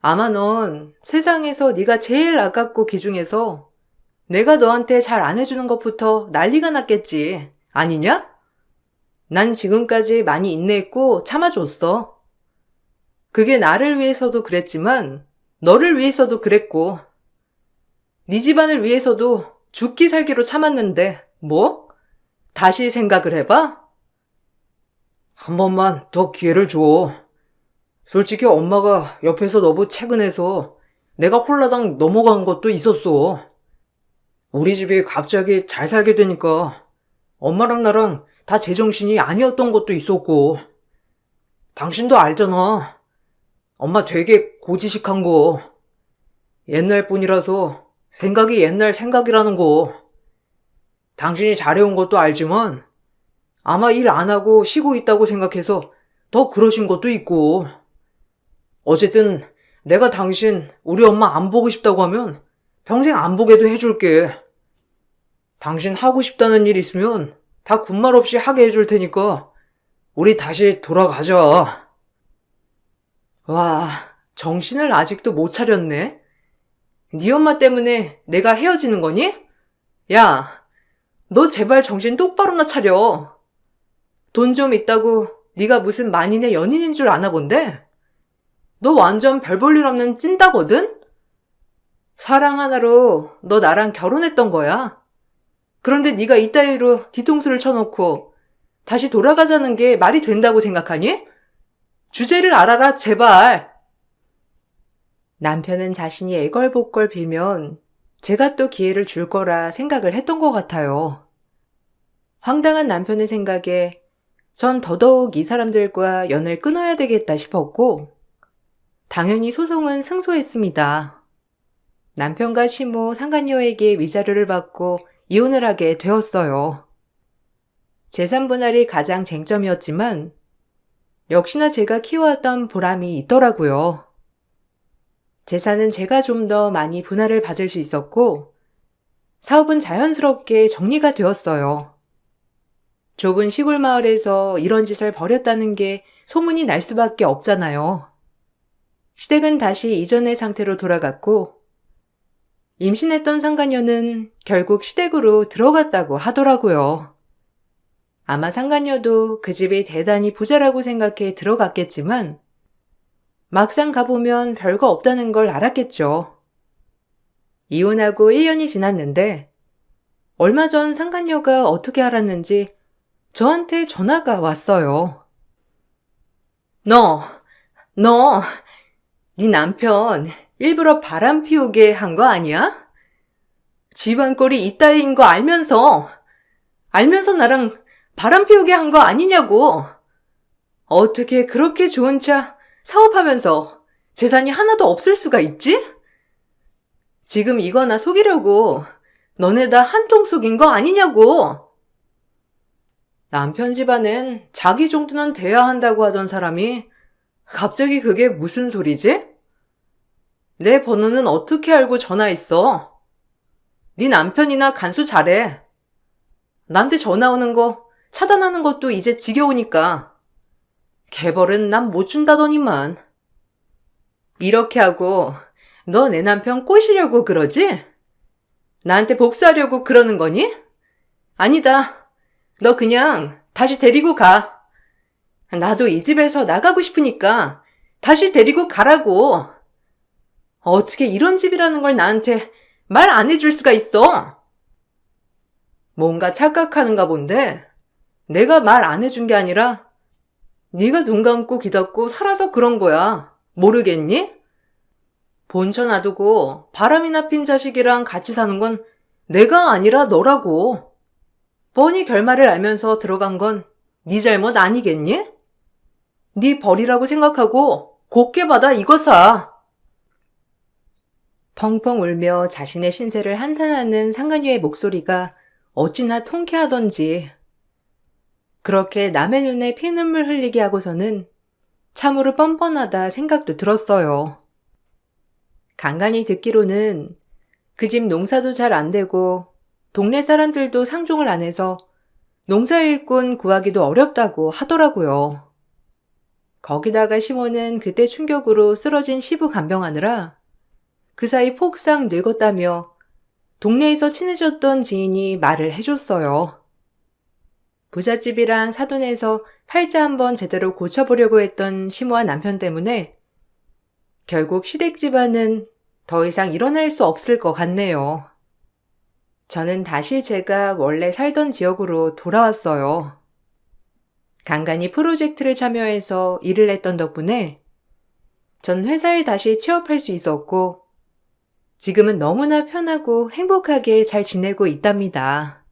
아마 넌 세상에서 네가 제일 아깝고 귀중해서 내가 너한테 잘 안 해주는 것부터 난리가 났겠지. 아니냐? 난 지금까지 많이 인내했고 참아줬어. 그게 나를 위해서도 그랬지만 너를 위해서도 그랬고 네 집안을 위해서도 죽기 살기로 참았는데 뭐? 다시 생각을 해봐? 한 번만 더 기회를 줘. 솔직히 엄마가 옆에서 너무 채근해서 내가 홀라당 넘어간 것도 있었어. 우리 집이 갑자기 잘 살게 되니까 엄마랑 나랑 다 제정신이 아니었던 것도 있었고, 당신도 알잖아. 엄마 되게 고지식한 거. 옛날 뿐이라서 생각이 옛날 생각이라는 거. 당신이 잘해온 것도 알지만 아마 일 안 하고 쉬고 있다고 생각해서 더 그러신 것도 있고. 어쨌든 내가 당신 우리 엄마 안 보고 싶다고 하면 평생 안 보게도 해줄게. 당신 하고 싶다는 일 있으면 다 군말 없이 하게 해줄 테니까 우리 다시 돌아가자. 와, 정신을 아직도 못 차렸네. 네 엄마 때문에 내가 헤어지는 거니? 야, 너 제발 정신 똑바로나 차려. 돈 좀 있다고 네가 무슨 만인의 연인인 줄 아나 본데? 너 완전 별 볼 일 없는 찐따거든? 사랑 하나로 너 나랑 결혼했던 거야. 그런데 네가 이따위로 뒤통수를 쳐놓고 다시 돌아가자는 게 말이 된다고 생각하니? 주제를 알아라, 제발. 남편은 자신이 애걸복걸 빌면 제가 또 기회를 줄 거라 생각을 했던 것 같아요. 황당한 남편의 생각에 전 더더욱 이 사람들과 연을 끊어야 되겠다 싶었고, 당연히 소송은 승소했습니다. 남편과 시모, 상간녀에게 위자료를 받고 이혼을 하게 되었어요. 재산 분할이 가장 쟁점이었지만 역시나 제가 키워왔던 보람이 있더라고요. 재산은 제가 좀 더 많이 분할을 받을 수 있었고 사업은 자연스럽게 정리가 되었어요. 좁은 시골 마을에서 이런 짓을 벌였다는 게 소문이 날 수밖에 없잖아요. 시댁은 다시 이전의 상태로 돌아갔고 임신했던 상간녀는 결국 시댁으로 들어갔다고 하더라고요. 아마 상간녀도 그 집이 대단히 부자라고 생각해 들어갔겠지만 막상 가보면 별거 없다는 걸 알았겠죠. 이혼하고 1년이 지났는데 얼마 전 상간녀가 어떻게 알았는지 저한테 전화가 왔어요. 네 남편 일부러 바람 피우게 한 거 아니야? 집안 꼴이 이따위인 거 알면서 나랑 바람 피우게 한 거 아니냐고. 어떻게 그렇게 좋은 차 사업하면서 재산이 하나도 없을 수가 있지? 지금 이거나 속이려고 너네 다 한통 속인 거 아니냐고. 남편 집안은 자기 정도는 돼야 한다고 하던 사람이 갑자기 그게 무슨 소리지? 내 번호는 어떻게 알고 전화했어? 네 남편이나 간수 잘해. 나한테 전화 오는 거 차단하는 것도 이제 지겨우니까. 개벌은 난 못 준다더니만. 이렇게 하고 너 내 남편 꼬시려고 그러지? 나한테 복수하려고 그러는 거니? 아니다. 너 그냥 다시 데리고 가. 나도 이 집에서 나가고 싶으니까 다시 데리고 가라고. 어떻게 이런 집이라는 걸 나한테 말 안 해줄 수가 있어? 뭔가 착각하는가 본데 내가 말 안 해준 게 아니라 네가 눈 감고 귀 닫고 살아서 그런 거야. 모르겠니? 본처 놔두고 바람이나 핀 자식이랑 같이 사는 건 내가 아니라 너라고. 뻔히 결말을 알면서 들어간 건 네 잘못 아니겠니? 네 벌이라고 생각하고 곱게 받아 이거사. 펑펑 울며 자신의 신세를 한탄하는 상간녀의 목소리가 어찌나 통쾌하던지 그렇게 남의 눈에 피눈물 흘리게 하고서는 참으로 뻔뻔하다 생각도 들었어요. 간간히 듣기로는 그 집 농사도 잘 안 되고 동네 사람들도 상종을 안 해서 농사일꾼 구하기도 어렵다고 하더라고요. 거기다가 시모는 그때 충격으로 쓰러진 시부 간병하느라 그 사이 폭삭 늙었다며 동네에서 친해졌던 지인이 말을 해줬어요. 부잣집이랑 사돈에서 팔자 한번 제대로 고쳐보려고 했던 시모와 남편 때문에 결국 시댁 집안은 더 이상 일어날 수 없을 것 같네요. 저는 다시 제가 원래 살던 지역으로 돌아왔어요. 간간히 프로젝트를 참여해서 일을 했던 덕분에 전 회사에 다시 취업할 수 있었고 지금은 너무나 편하고 행복하게 잘 지내고 있답니다.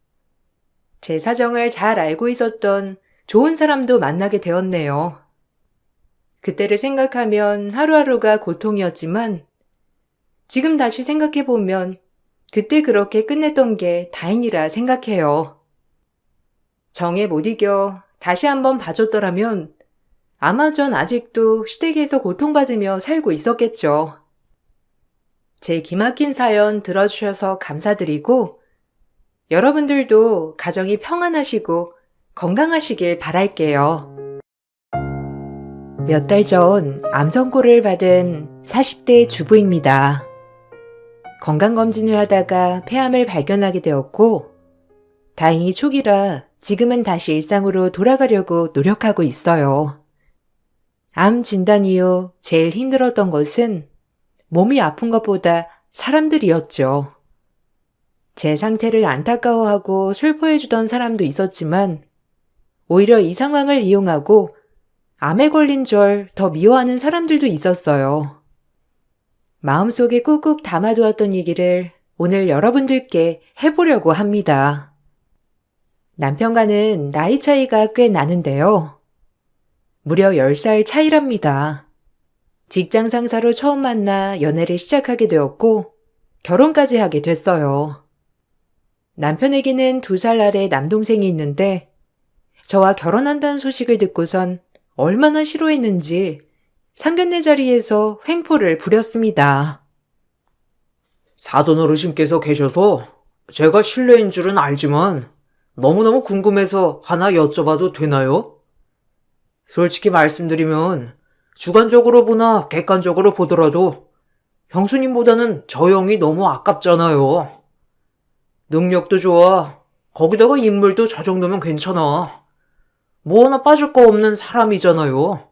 제 사정을 잘 알고 있었던 좋은 사람도 만나게 되었네요. 그때를 생각하면 하루하루가 고통이었지만 지금 다시 생각해보면 그때 그렇게 끝냈던 게 다행이라 생각해요. 정에 못 이겨 다시 한번 봐줬더라면 아마 전 아직도 시댁에서 고통받으며 살고 있었겠죠. 제 기막힌 사연 들어주셔서 감사드리고 여러분들도 가정이 평안하시고 건강하시길 바랄게요. 몇 달 전 암 선고를 받은 40대 주부입니다. 건강검진을 하다가 폐암을 발견하게 되었고 다행히 초기라 지금은 다시 일상으로 돌아가려고 노력하고 있어요. 암 진단 이후 제일 힘들었던 것은 몸이 아픈 것보다 사람들이었죠. 제 상태를 안타까워하고 슬퍼해주던 사람도 있었지만 오히려 이 상황을 이용하고 암에 걸린 절 더 미워하는 사람들도 있었어요. 마음속에 꾹꾹 담아두었던 얘기를 오늘 여러분들께 해보려고 합니다. 남편과는 나이 차이가 꽤 나는데요. 무려 10살 차이랍니다. 직장 상사로 처음 만나 연애를 시작하게 되었고 결혼까지 하게 됐어요. 남편에게는 2살 아래 남동생이 있는데 저와 결혼한다는 소식을 듣고선 얼마나 싫어했는지 상견례 자리에서 횡포를 부렸습니다. 사돈 어르신께서 계셔서 제가 실례인 줄은 알지만 너무너무 궁금해서 하나 여쭤봐도 되나요? 솔직히 말씀드리면 주관적으로 보나 객관적으로 보더라도 형수님보다는 저 형이 너무 아깝잖아요. 능력도 좋아. 거기다가 인물도 저 정도면 괜찮아. 뭐 하나 빠질 거 없는 사람이잖아요.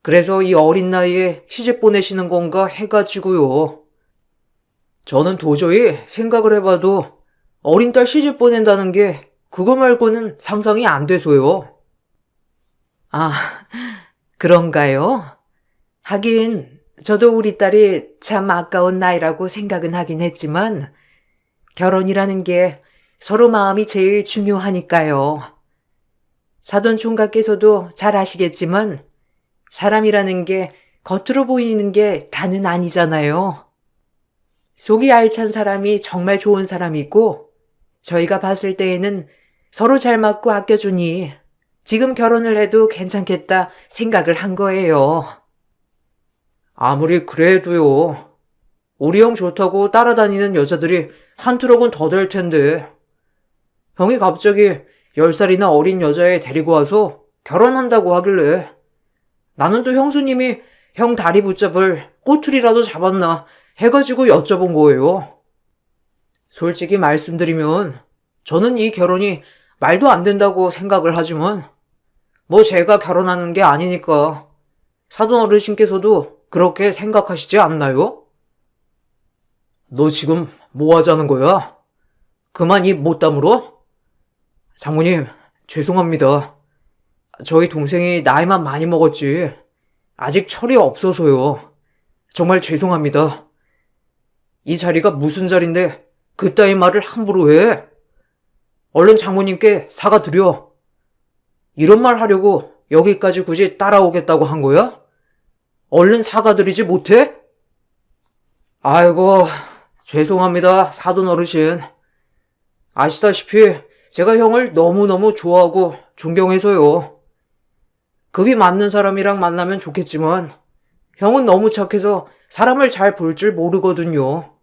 그래서 이 어린 나이에 시집 보내시는 건가 해가지고요. 저는 도저히 생각을 해봐도 어린 딸 시집 보낸다는 게 그거 말고는 상상이 안 돼서요. 아, 그런가요? 하긴 저도 우리 딸이 참 아까운 나이라고 생각은 하긴 했지만 결혼이라는 게 서로 마음이 제일 중요하니까요. 사돈 총각께서도 잘 아시겠지만 사람이라는 게 겉으로 보이는 게 다는 아니잖아요. 속이 알찬 사람이 정말 좋은 사람이고 저희가 봤을 때에는 서로 잘 맞고 아껴주니 지금 결혼을 해도 괜찮겠다 생각을 한 거예요. 아무리 그래도요. 우리 형 좋다고 따라다니는 여자들이 한 트럭은 더 될 텐데. 형이 갑자기 10살이나 어린 여자애 데리고 와서 결혼한다고 하길래 나는 또 형수님이 형 다리 붙잡을 꼬투리라도 잡았나 해가지고 여쭤본 거예요. 솔직히 말씀드리면 저는 이 결혼이 말도 안 된다고 생각을 하지만 뭐 제가 결혼하는 게 아니니까 사돈 어르신께서도 그렇게 생각하시지 않나요? 너 지금 뭐 하자는 거야? 그만 입 못 다물어? 장모님, 죄송합니다. 저희 동생이 나이만 많이 먹었지 아직 철이 없어서요. 정말 죄송합니다. 이 자리가 무슨 자리인데 그따위 말을 함부로 해? 얼른 장모님께 사과드려. 이런 말 하려고 여기까지 굳이 따라오겠다고 한 거야? 얼른 사과드리지 못해? 아이고, 죄송합니다, 사돈 어르신. 아시다시피 제가 형을 너무너무 좋아하고 존경해서요. 급이 맞는 사람이랑 만나면 좋겠지만 형은 너무 착해서 사람을 잘 볼 줄 모르거든요.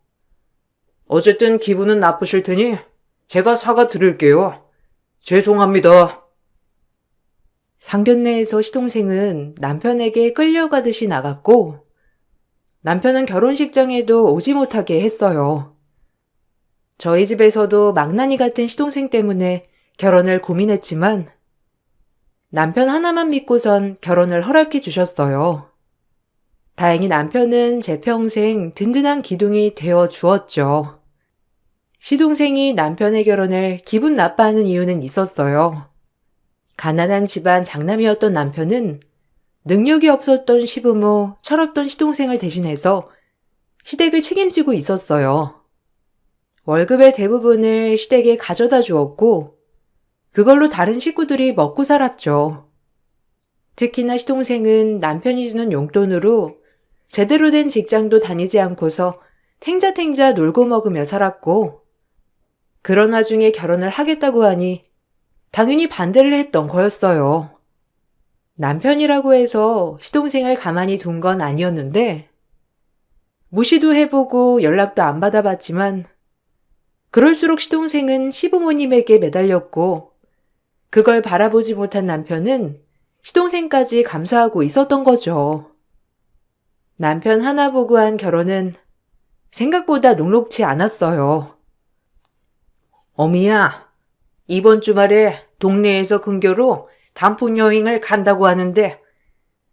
어쨌든 기분은 나쁘실 테니 제가 사과드릴게요. 죄송합니다. 상견례에서 시동생은 남편에게 끌려가듯이 나갔고 남편은 결혼식장에도 오지 못하게 했어요. 저희 집에서도 망나니 같은 시동생 때문에 결혼을 고민했지만 남편 하나만 믿고선 결혼을 허락해 주셨어요. 다행히 남편은 제 평생 든든한 기둥이 되어 주었죠. 시동생이 남편의 결혼을 기분 나빠하는 이유는 있었어요. 가난한 집안 장남이었던 남편은 능력이 없었던 시부모, 철없던 시동생을 대신해서 시댁을 책임지고 있었어요. 월급의 대부분을 시댁에 가져다 주었고 그걸로 다른 식구들이 먹고 살았죠. 특히나 시동생은 남편이 주는 용돈으로 제대로 된 직장도 다니지 않고서 탱자탱자 놀고 먹으며 살았고 그런 와중에 결혼을 하겠다고 하니 당연히 반대를 했던 거였어요. 남편이라고 해서 시동생을 가만히 둔 건 아니었는데 무시도 해보고 연락도 안 받아봤지만 그럴수록 시동생은 시부모님에게 매달렸고 그걸 바라보지 못한 남편은 시동생까지 감수하고 있었던 거죠. 남편 하나 보고 한 결혼은 생각보다 녹록지 않았어요. 어미야, 이번 주말에 동네에서 근교로 단풍 여행을 간다고 하는데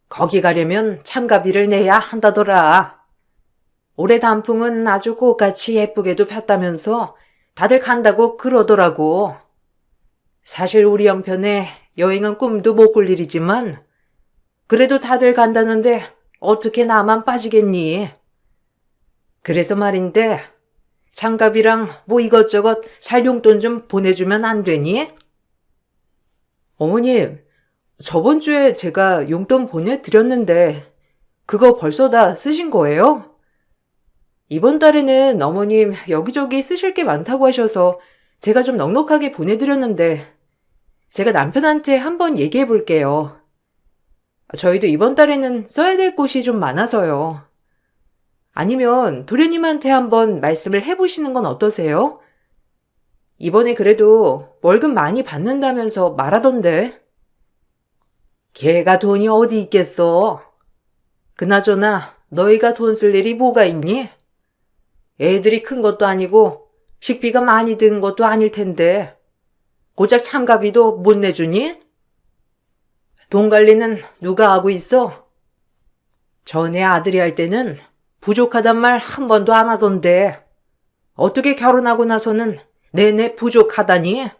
거기 가려면 참가비를 내야 한다더라. 올해 단풍은 아주 꽃같이 예쁘게도 폈다면서 다들 간다고 그러더라고. 사실 우리 형편에 여행은 꿈도 못 꿀 일이지만 그래도 다들 간다는데 어떻게 나만 빠지겠니? 그래서 말인데 장갑이랑 뭐 이것저것 살 용돈 좀 보내주면 안 되니? 어머님, 저번 주에 제가 용돈 보내드렸는데 그거 벌써 다 쓰신 거예요? 이번 달에는 어머님 여기저기 쓰실 게 많다고 하셔서 제가 좀 넉넉하게 보내드렸는데 제가 남편한테 한번 얘기해 볼게요. 저희도 이번 달에는 써야 될 곳이 좀 많아서요. 아니면 도련님한테 한번 말씀을 해보시는 건 어떠세요? 이번에 그래도 월급 많이 받는다면서 말하던데. 걔가 돈이 어디 있겠어? 그나저나 너희가 돈 쓸 일이 뭐가 있니? 애들이 큰 것도 아니고 식비가 많이 든 것도 아닐 텐데 고작 참가비도 못 내주니? 돈 관리는 누가 하고 있어? 전에 아들이 할 때는 부족하단 말 한 번도 안 하던데 어떻게 결혼하고 나서는 내내 부족하다니?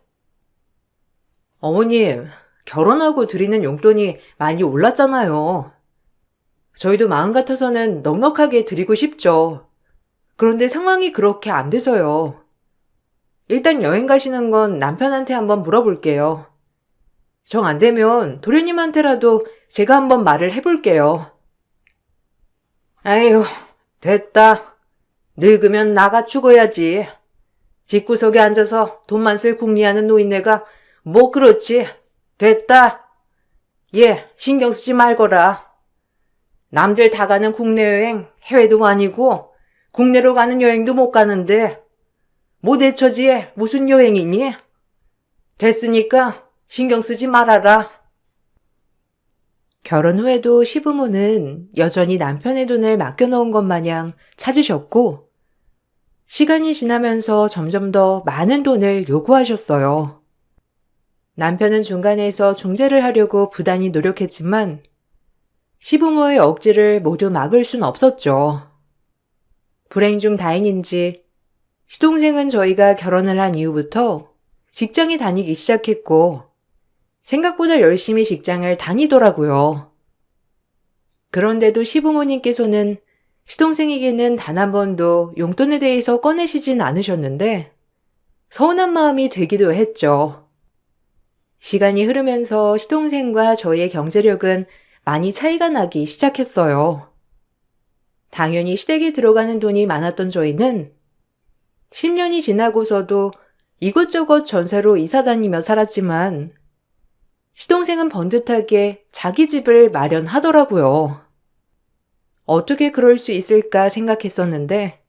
어머님, 결혼하고 드리는 용돈이 많이 올랐잖아요. 저희도 마음 같아서는 넉넉하게 드리고 싶죠. 그런데 상황이 그렇게 안 돼서요. 일단 여행 가시는 건 남편한테 한번 물어볼게요. 정 안 되면 도련님한테라도 제가 한번 말을 해볼게요. 아휴, 됐다. 늙으면 나가 죽어야지. 집구석에 앉아서 돈만 쓸 궁리하는 노인네가 뭐 그렇지. 됐다. 얘 신경 쓰지 말거라. 남들 다 가는 국내 여행 해외도 아니고 국내로 가는 여행도 못 가는데 뭐 대처지에 무슨 여행이니? 됐으니까 신경 쓰지 말아라. 결혼 후에도 시부모는 여전히 남편의 돈을 맡겨놓은 것 마냥 찾으셨고, 시간이 지나면서 점점 더 많은 돈을 요구하셨어요. 남편은 중간에서 중재를 하려고 부단히 노력했지만, 시부모의 억지를 모두 막을 순 없었죠. 불행 중 다행인지, 시동생은 저희가 결혼을 한 이후부터 직장에 다니기 시작했고, 생각보다 열심히 직장을 다니더라고요. 그런데도 시부모님께서는 시동생에게는 단 한 번도 용돈에 대해서 꺼내시진 않으셨는데 서운한 마음이 들기도 했죠. 시간이 흐르면서 시동생과 저희의 경제력은 많이 차이가 나기 시작했어요. 당연히 시댁에 들어가는 돈이 많았던 저희는 10년이 지나고서도 이것저것 전세로 이사 다니며 살았지만 시동생은 번듯하게 자기 집을 마련하더라고요. 어떻게 그럴 수 있을까 생각했었는데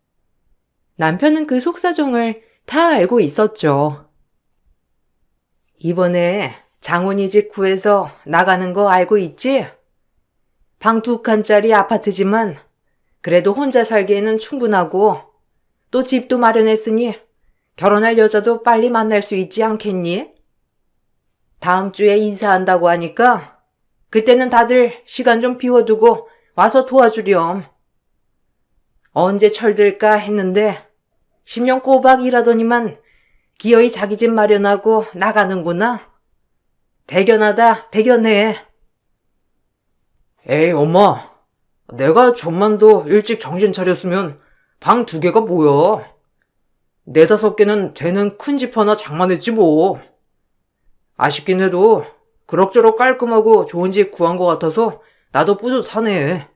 남편은 그 속사정을 다 알고 있었죠. 이번에 장훈이 집 구해서 나가는 거 알고 있지? 방 2칸짜리 아파트지만 그래도 혼자 살기에는 충분하고 또 집도 마련했으니 결혼할 여자도 빨리 만날 수 있지 않겠니? 다음 주에 이사한다고 하니까 그때는 다들 시간 좀 비워두고 와서 도와주렴. 언제 철들까 했는데 10년 꼬박 일하더니만 기어이 자기 집 마련하고 나가는구나. 대견하다, 대견해. 에이, 엄마. 내가 좀만 더 일찍 정신 차렸으면 방 2개가 뭐야. 4-5개는 되는 큰 집 하나 장만했지 뭐. 아쉽긴 해도 그럭저럭 깔끔하고 좋은 집 구한 것 같아서 나도 뿌듯하네.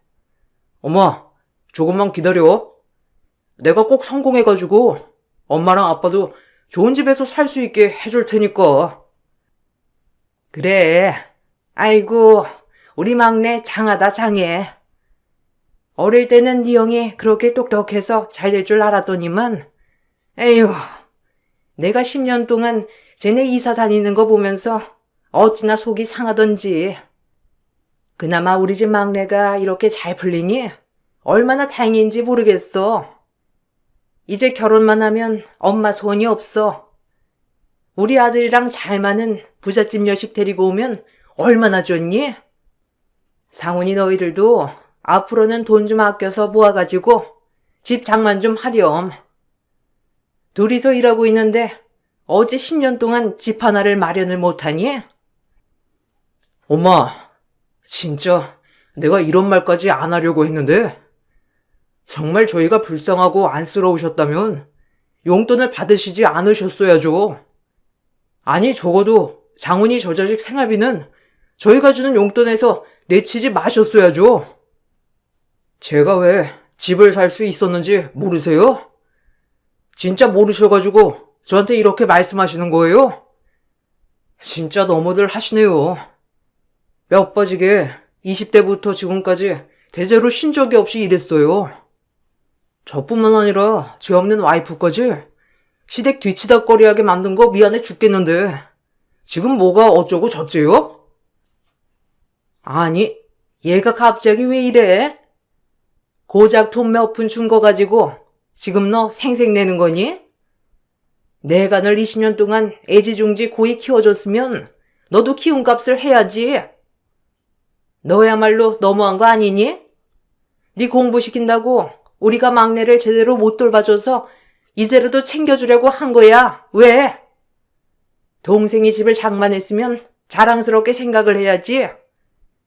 엄마, 조금만 기다려. 내가 꼭 성공해가지고 엄마랑 아빠도 좋은 집에서 살 수 있게 해줄 테니까. 그래. 아이고, 우리 막내 장하다 장해. 어릴 때는 네 형이 그렇게 똑똑해서 잘 될 줄 알았더니만 에휴, 내가 10년 동안 쟤네 이사 다니는 거 보면서 어찌나 속이 상하던지. 그나마 우리 집 막내가 이렇게 잘 풀리니 얼마나 다행인지 모르겠어. 이제 결혼만 하면 엄마 소원이 없어. 우리 아들이랑 잘 맞는 부잣집 여식 데리고 오면 얼마나 좋니? 상훈이 너희들도 앞으로는 돈 좀 아껴서 모아가지고 집 장만 좀 하렴. 둘이서 일하고 있는데 어째 10년 동안 집 하나를 마련을 못하니? 엄마, 진짜 내가 이런 말까지 안 하려고 했는데 정말 저희가 불쌍하고 안쓰러우셨다면 용돈을 받으시지 않으셨어야죠. 아니, 적어도 장훈이 저 자식 생활비는 저희가 주는 용돈에서 내치지 마셨어야죠. 제가 왜 집을 살 수 있었는지 모르세요? 진짜 모르셔가지고 저한테 이렇게 말씀하시는 거예요? 진짜 너무들 하시네요. 뼈 빠지게 20대부터 지금까지 대대로 쉰 적이 없이 일했어요. 저뿐만 아니라 죄 없는 와이프까지 시댁 뒤치다꺼리하게 만든 거 미안해 죽겠는데 지금 뭐가 어쩌고 저쩌요? 아니, 얘가 갑자기 왜 이래? 고작 돈 몇 푼 준 거 가지고 지금 너 생색내는 거니? 내가 널 20년 동안 애지중지 고이 키워줬으면 너도 키운 값을 해야지. 너야말로 너무한 거 아니니? 네 공부시킨다고 우리가 막내를 제대로 못 돌봐줘서 이제라도 챙겨주려고 한 거야. 왜? 동생이 집을 장만했으면 자랑스럽게 생각을 해야지.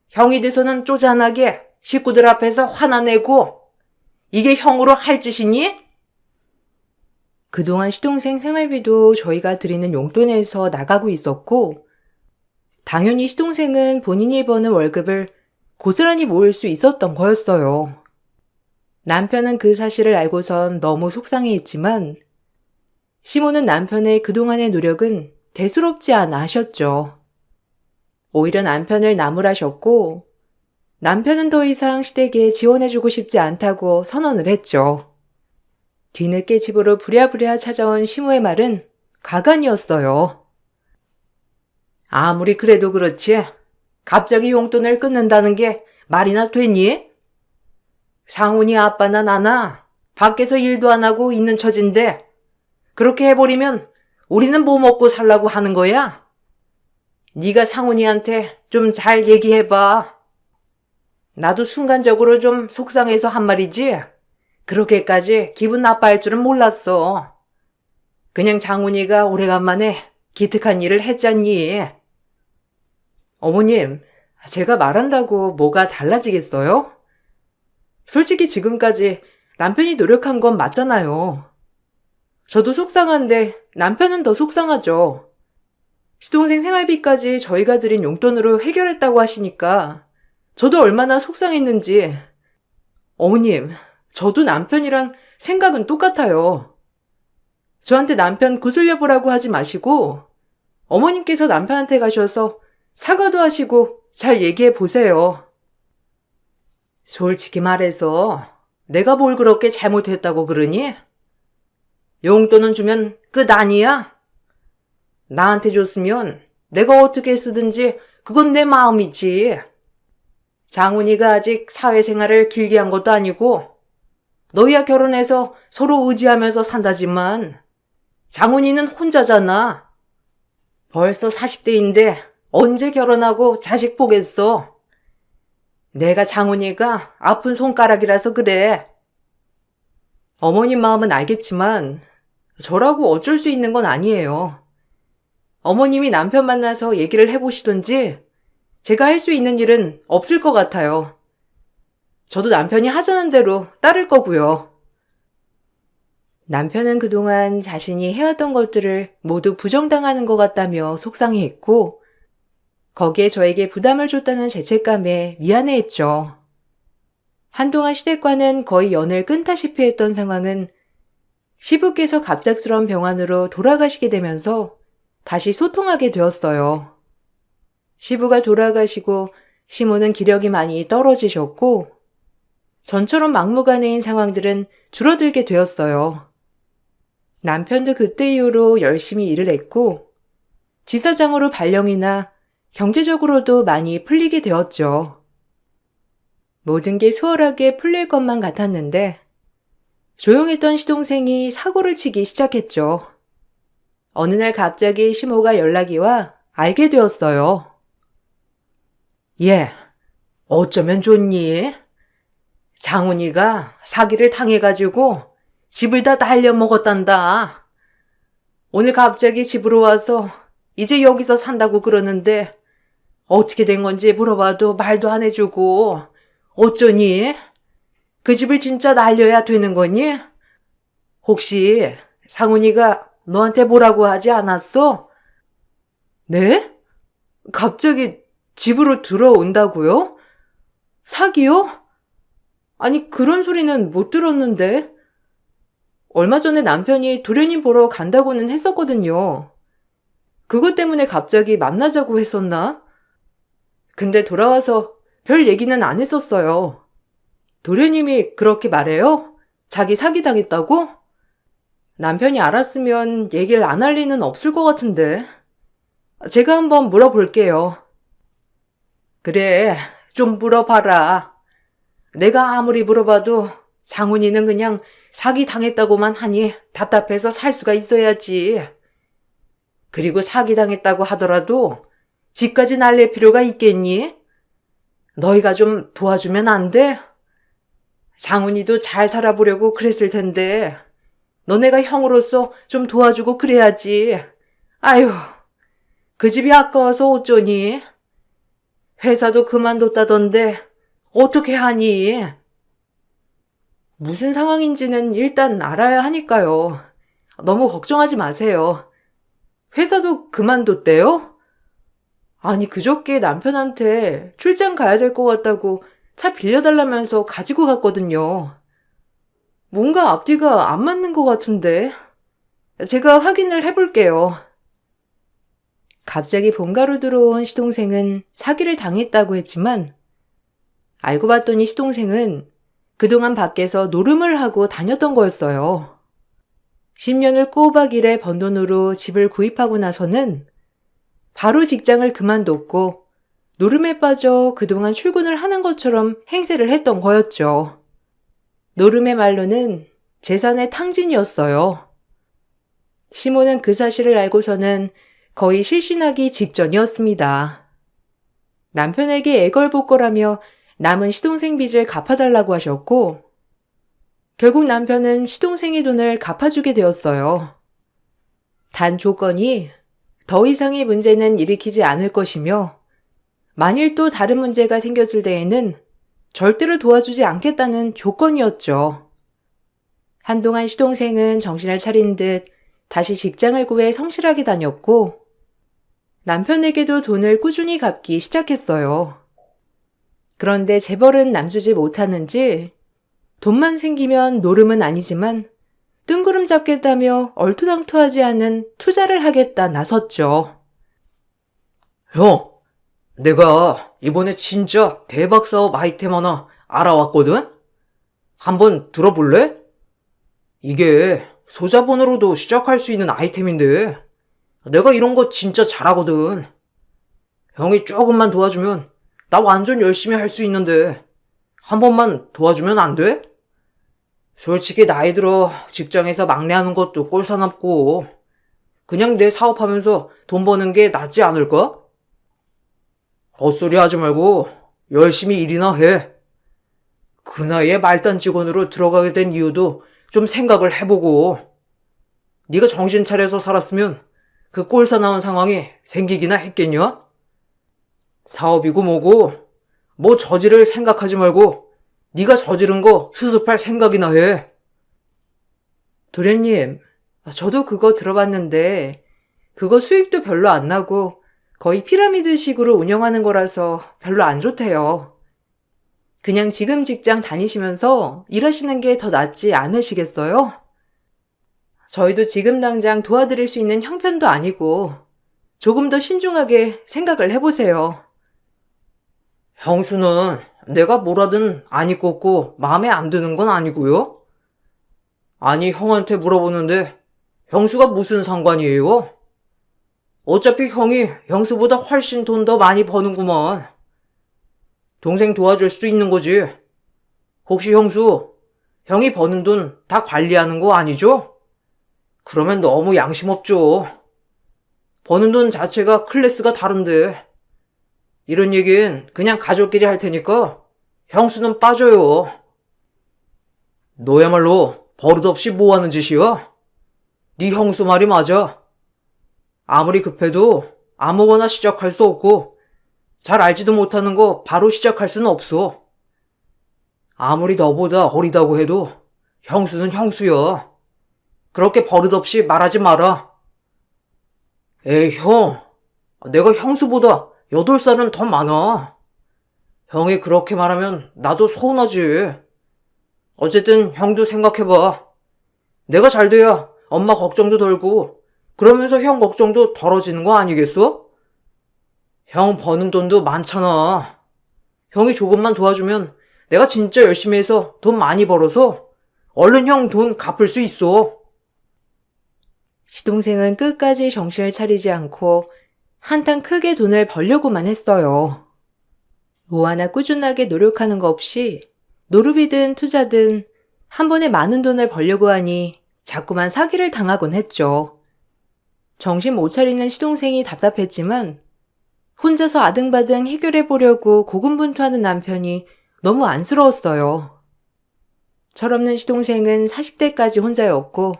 형이 돼서는 쪼잔하게 식구들 앞에서 화나내고 이게 형으로 할 짓이니? 그동안 시동생 생활비도 저희가 드리는 용돈에서 나가고 있었고, 당연히 시동생은 본인이 버는 월급을 고스란히 모을 수 있었던 거였어요. 남편은 그 사실을 알고선 너무 속상해했지만, 시모는 남편의 그동안의 노력은 대수롭지 않아 하셨죠. 오히려 남편을 나무라셨고, 남편은 더 이상 시댁에 지원해주고 싶지 않다고 선언을 했죠. 뒤늦게 집으로 부랴부랴 찾아온 시모의 말은 가관이었어요. 아무리 그래도 그렇지. 갑자기 용돈을 끊는다는 게 말이나 되니? 상훈이 아빠나 나나 밖에서 일도 안 하고 있는 처진데 그렇게 해버리면 우리는 뭐 먹고 살라고 하는 거야? 네가 상훈이한테 좀 잘 얘기해봐. 나도 순간적으로 좀 속상해서 한 말이지. 그렇게까지 기분 나빠할 줄은 몰랐어. 그냥 장훈이가 오래간만에 기특한 일을 했잖니. 어머님, 제가 말한다고 뭐가 달라지겠어요? 솔직히 지금까지 남편이 노력한 건 맞잖아요. 저도 속상한데 남편은 더 속상하죠. 시동생 생활비까지 저희가 드린 용돈으로 해결했다고 하시니까 저도 얼마나 속상했는지. 어머님, 저도 남편이랑 생각은 똑같아요. 저한테 남편 구슬려보라고 하지 마시고 어머님께서 남편한테 가셔서 사과도 하시고 잘 얘기해 보세요. 솔직히 말해서 내가 뭘 그렇게 잘못했다고 그러니? 용돈은 주면 끝 아니야? 나한테 줬으면 내가 어떻게 쓰든지 그건 내 마음이지. 장훈이가 아직 사회생활을 길게 한 것도 아니고 너희야 결혼해서 서로 의지하면서 산다지만 장훈이는 혼자잖아. 벌써 40대인데 언제 결혼하고 자식 보겠어. 내가 장훈이가 아픈 손가락이라서 그래. 어머님 마음은 알겠지만 저라고 어쩔 수 있는 건 아니에요. 어머님이 남편 만나서 얘기를 해보시던지 제가 할 수 있는 일은 없을 것 같아요. 저도 남편이 하자는 대로 따를 거고요. 남편은 그동안 자신이 해왔던 것들을 모두 부정당하는 것 같다며 속상해했고, 거기에 저에게 부담을 줬다는 죄책감에 미안해했죠. 한동안 시댁과는 거의 연을 끊다시피 했던 상황은 시부께서 갑작스러운 병환으로 돌아가시게 되면서 다시 소통하게 되었어요. 시부가 돌아가시고 시모는 기력이 많이 떨어지셨고 전처럼 막무가내인 상황들은 줄어들게 되었어요. 남편도 그때 이후로 열심히 일을 했고 지사장으로 발령이나 경제적으로도 많이 풀리게 되었죠. 모든 게 수월하게 풀릴 것만 같았는데 조용했던 시동생이 사고를 치기 시작했죠. 어느 날 갑자기 시모가 연락이 와 알게 되었어요. 얘, 어쩌면 좋니? 장훈이가 사기를 당해가지고 집을 다 날려먹었단다. 오늘 갑자기 집으로 와서 이제 여기서 산다고 그러는데 어떻게 된 건지 물어봐도 말도 안 해주고 어쩌니? 그 집을 진짜 날려야 되는 거니? 혹시 상훈이가 너한테 뭐라고 하지 않았어? 네? 갑자기 집으로 들어온다고요? 사기요? 아니, 그런 소리는 못 들었는데. 얼마 전에 남편이 도련님 보러 간다고는 했었거든요. 그것 때문에 갑자기 만나자고 했었나? 근데 돌아와서 별 얘기는 안 했었어요. 도련님이 그렇게 말해요? 자기 사기당했다고? 남편이 알았으면 얘기를 안 할 리는 없을 것 같은데. 제가 한번 물어볼게요. 그래, 좀 물어봐라. 내가 아무리 물어봐도 장훈이는 그냥 사기 당했다고만 하니 답답해서 살 수가 있어야지. 그리고 사기 당했다고 하더라도 집까지 날릴 필요가 있겠니? 너희가 좀 도와주면 안 돼? 장훈이도 잘 살아보려고 그랬을 텐데 너네가 형으로서 좀 도와주고 그래야지. 아휴, 그 집이 아까워서 어쩌니? 회사도 그만뒀다던데 어떻게 하니? 무슨 상황인지는 일단 알아야 하니까요. 너무 걱정하지 마세요. 회사도 그만뒀대요? 아니, 그저께 남편한테 출장 가야 될 것 같다고 차 빌려달라면서 가지고 갔거든요. 뭔가 앞뒤가 안 맞는 것 같은데. 제가 확인을 해볼게요. 갑자기 본가로 들어온 시동생은 사기를 당했다고 했지만 알고 봤더니 시동생은 그동안 밖에서 노름을 하고 다녔던 거였어요. 10년을 꼬박 일해 번 돈으로 집을 구입하고 나서는 바로 직장을 그만뒀고 노름에 빠져 그동안 출근을 하는 것처럼 행세를 했던 거였죠. 노름의 말로는 재산의 탕진이었어요. 시모는 그 사실을 알고서는 거의 실신하기 직전이었습니다. 남편에게 애걸복걸하며 남은 시동생 빚을 갚아달라고 하셨고 결국 남편은 시동생의 돈을 갚아주게 되었어요. 단 조건이 더 이상의 문제는 일으키지 않을 것이며 만일 또 다른 문제가 생겼을 때에는 절대로 도와주지 않겠다는 조건이었죠. 한동안 시동생은 정신을 차린 듯 다시 직장을 구해 성실하게 다녔고 남편에게도 돈을 꾸준히 갚기 시작했어요. 그런데 재벌은 남주지 못하는지 돈만 생기면 노름은 아니지만 뜬구름 잡겠다며 얼토당토하지 않은 투자를 하겠다 나섰죠. 형, 내가 이번에 진짜 대박 사업 아이템 하나 알아왔거든? 한번 들어볼래? 이게 소자본으로도 시작할 수 있는 아이템인데 내가 이런 거 진짜 잘하거든. 형이 조금만 도와주면 나 완전 열심히 할 수 있는데 한 번만 도와주면 안 돼? 솔직히 나이 들어 직장에서 막내하는 것도 꼴사납고 그냥 내 사업하면서 돈 버는 게 낫지 않을까? 헛소리 하지 말고 열심히 일이나 해. 그 나이에 말단 직원으로 들어가게 된 이유도 좀 생각을 해보고 네가 정신 차려서 살았으면 그 꼴사나운 상황이 생기기나 했겠냐? 사업이고 뭐고 뭐 저지를 생각하지 말고 네가 저지른 거 수습할 생각이나 해. 도련님, 저도 그거 들어봤는데 그거 수익도 별로 안 나고 거의 피라미드식으로 운영하는 거라서 별로 안 좋대요. 그냥 지금 직장 다니시면서 일하시는 게 더 낫지 않으시겠어요? 저희도 지금 당장 도와드릴 수 있는 형편도 아니고 조금 더 신중하게 생각을 해보세요. 형수는 내가 뭐라든 안 입고 마음에 안 드는 건 아니고요? 아니, 형한테 물어보는데 형수가 무슨 상관이에요? 어차피 형이 형수보다 훨씬 돈 더 많이 버는구만. 동생 도와줄 수도 있는 거지. 혹시 형수, 형이 버는 돈 다 관리하는 거 아니죠? 그러면 너무 양심 없죠. 버는 돈 자체가 클래스가 다른데. 이런 얘기는 그냥 가족끼리 할 테니까 형수는 빠져요. 너야말로 버릇없이 뭐 하는 짓이야? 네 형수 말이 맞아. 아무리 급해도 아무거나 시작할 수 없고 잘 알지도 못하는 거 바로 시작할 수는 없어. 아무리 너보다 어리다고 해도 형수는 형수야. 그렇게 버릇없이 말하지 마라. 에이, 형. 내가 형수보다 8살은 더 많아. 형이 그렇게 말하면 나도 서운하지. 어쨌든 형도 생각해봐. 내가 잘 돼야 엄마 걱정도 덜고 그러면서 형 걱정도 덜어지는 거 아니겠어? 형 버는 돈도 많잖아. 형이 조금만 도와주면 내가 진짜 열심히 해서 돈 많이 벌어서 얼른 형 돈 갚을 수 있어. 시동생은 끝까지 정신을 차리지 않고 한탕 크게 돈을 벌려고만 했어요. 뭐 하나 꾸준하게 노력하는 거 없이 노름이든 투자든 한 번에 많은 돈을 벌려고 하니 자꾸만 사기를 당하곤 했죠. 정신 못 차리는 시동생이 답답했지만 혼자서 아등바등 해결해 보려고 고군분투하는 남편이 너무 안쓰러웠어요. 철없는 시동생은 40대까지 혼자였고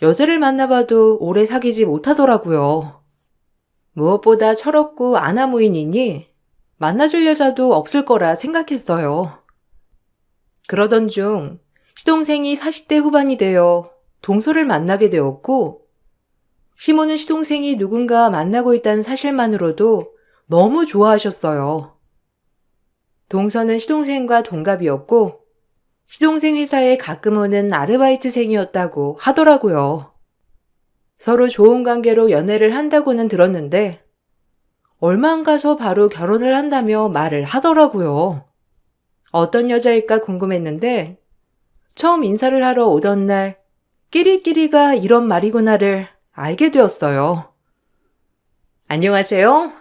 여자를 만나봐도 오래 사귀지 못하더라고요. 무엇보다 철없고 아나무인이니 만나줄 여자도 없을 거라 생각했어요. 그러던 중 시동생이 40대 후반이 되어 동서를 만나게 되었고 시모는 시동생이 누군가 만나고 있다는 사실만으로도 너무 좋아하셨어요. 동서는 시동생과 동갑이었고 시동생 회사에 가끔 오는 아르바이트생이었다고 하더라고요. 서로 좋은 관계로 연애를 한다고는 들었는데 얼마 안 가서 바로 결혼을 한다며 말을 하더라고요. 어떤 여자일까 궁금했는데 처음 인사를 하러 오던 날 끼리끼리가 이런 말이구나를 알게 되었어요. 안녕하세요.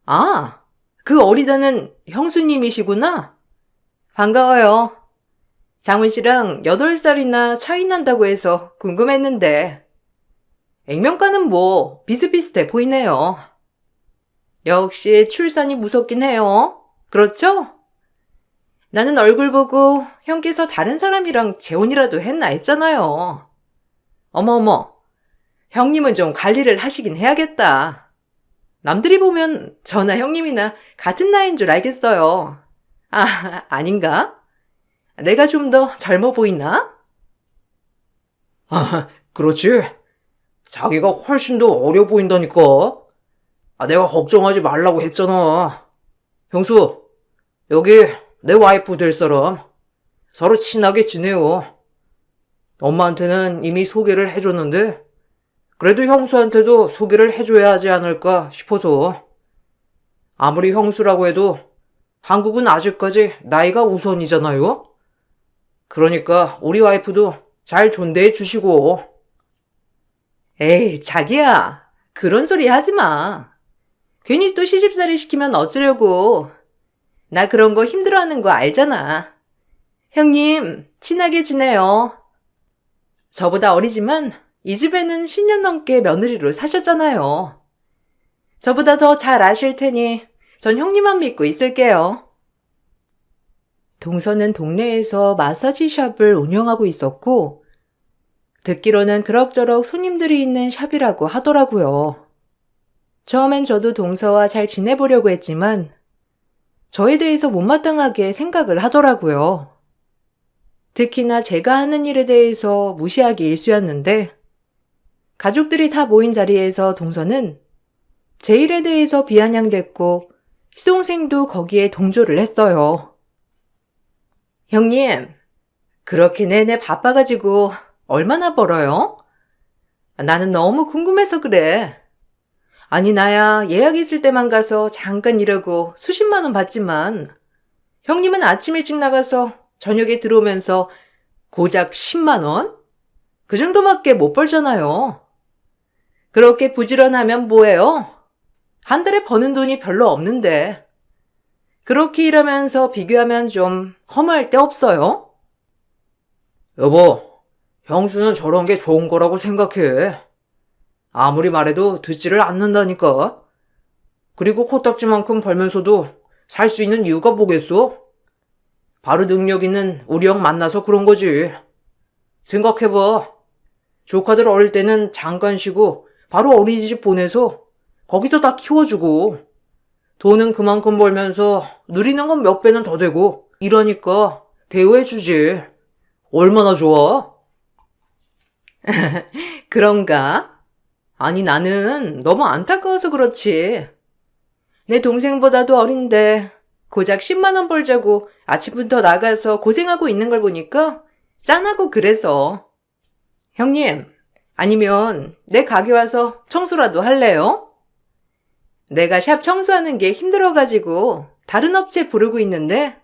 아, 그 어리다는 형수님이시구나. 반가워요. 장훈 씨랑 8살이나 차이 난다고 해서 궁금했는데 액면가는 뭐 비슷비슷해 보이네요. 역시 출산이 무섭긴 해요. 그렇죠? 나는 얼굴 보고 형께서 다른 사람이랑 재혼이라도 했나 했잖아요. 어머어머, 형님은 좀 관리를 하시긴 해야겠다. 남들이 보면 저나 형님이나 같은 나이인 줄 알겠어요. 아, 아닌가? 내가 좀 더 젊어 보이나? 아, 그렇지. 자기가 훨씬 더 어려 보인다니까. 내가 걱정하지 말라고 했잖아. 형수, 여기 내 와이프 될 사람. 서로 친하게 지내요. 엄마한테는 이미 소개를 해줬는데 그래도 형수한테도 소개를 해줘야 하지 않을까 싶어서. 아무리 형수라고 해도 한국은 아직까지 나이가 우선이잖아요. 그러니까 우리 와이프도 잘 존대해 주시고. 에이, 자기야. 그런 소리 하지 마. 괜히 또 시집살이 시키면 어쩌려고. 나 그런 거 힘들어하는 거 알잖아. 형님, 친하게 지내요. 저보다 어리지만 이 집에는 10년 넘게 며느리로 사셨잖아요. 저보다 더 잘 아실 테니 전 형님만 믿고 있을게요. 동서는 동네에서 마사지 샵을 운영하고 있었고 듣기로는 그럭저럭 손님들이 있는 샵이라고 하더라고요. 처음엔 저도 동서와 잘 지내보려고 했지만 저에 대해서 못마땅하게 생각을 하더라고요. 특히나 제가 하는 일에 대해서 무시하기 일쑤였는데 가족들이 다 모인 자리에서 동서는 제 일에 대해서 비아냥댔고 시동생도 거기에 동조를 했어요. 형님, 그렇게 내내 바빠가지고 얼마나 벌어요? 나는 너무 궁금해서 그래. 아니 나야 예약 있을 때만 가서 잠깐 일하고 수십만 원 받지만 형님은 아침 일찍 나가서 저녁에 들어오면서 고작 10만 원? 그 정도밖에 못 벌잖아요. 그렇게 부지런하면 뭐해요? 한 달에 버는 돈이 별로 없는데. 그렇게 일하면서 비교하면 좀 허무할 데 없어요? 여보, 형수는 저런 게 좋은 거라고 생각해. 아무리 말해도 듣지를 않는다니까. 그리고 코딱지만큼 벌면서도 살 수 있는 이유가 뭐겠어? 바로 능력 있는 우리 형 만나서 그런 거지. 생각해봐. 조카들 어릴 때는 잠깐 쉬고 바로 어린이집 보내서 거기서 다 키워주고 돈은 그만큼 벌면서 누리는 건 몇 배는 더 되고 이러니까 대우해주지. 얼마나 좋아? 그런가? 아니 나는 너무 안타까워서 그렇지. 내 동생보다도 어린데 고작 10만 원 벌자고 아침부터 나가서 고생하고 있는 걸 보니까 짠하고 그래서. 형님, 아니면 내 가게 와서 청소라도 할래요? 내가 샵 청소하는 게 힘들어가지고 다른 업체 부르고 있는데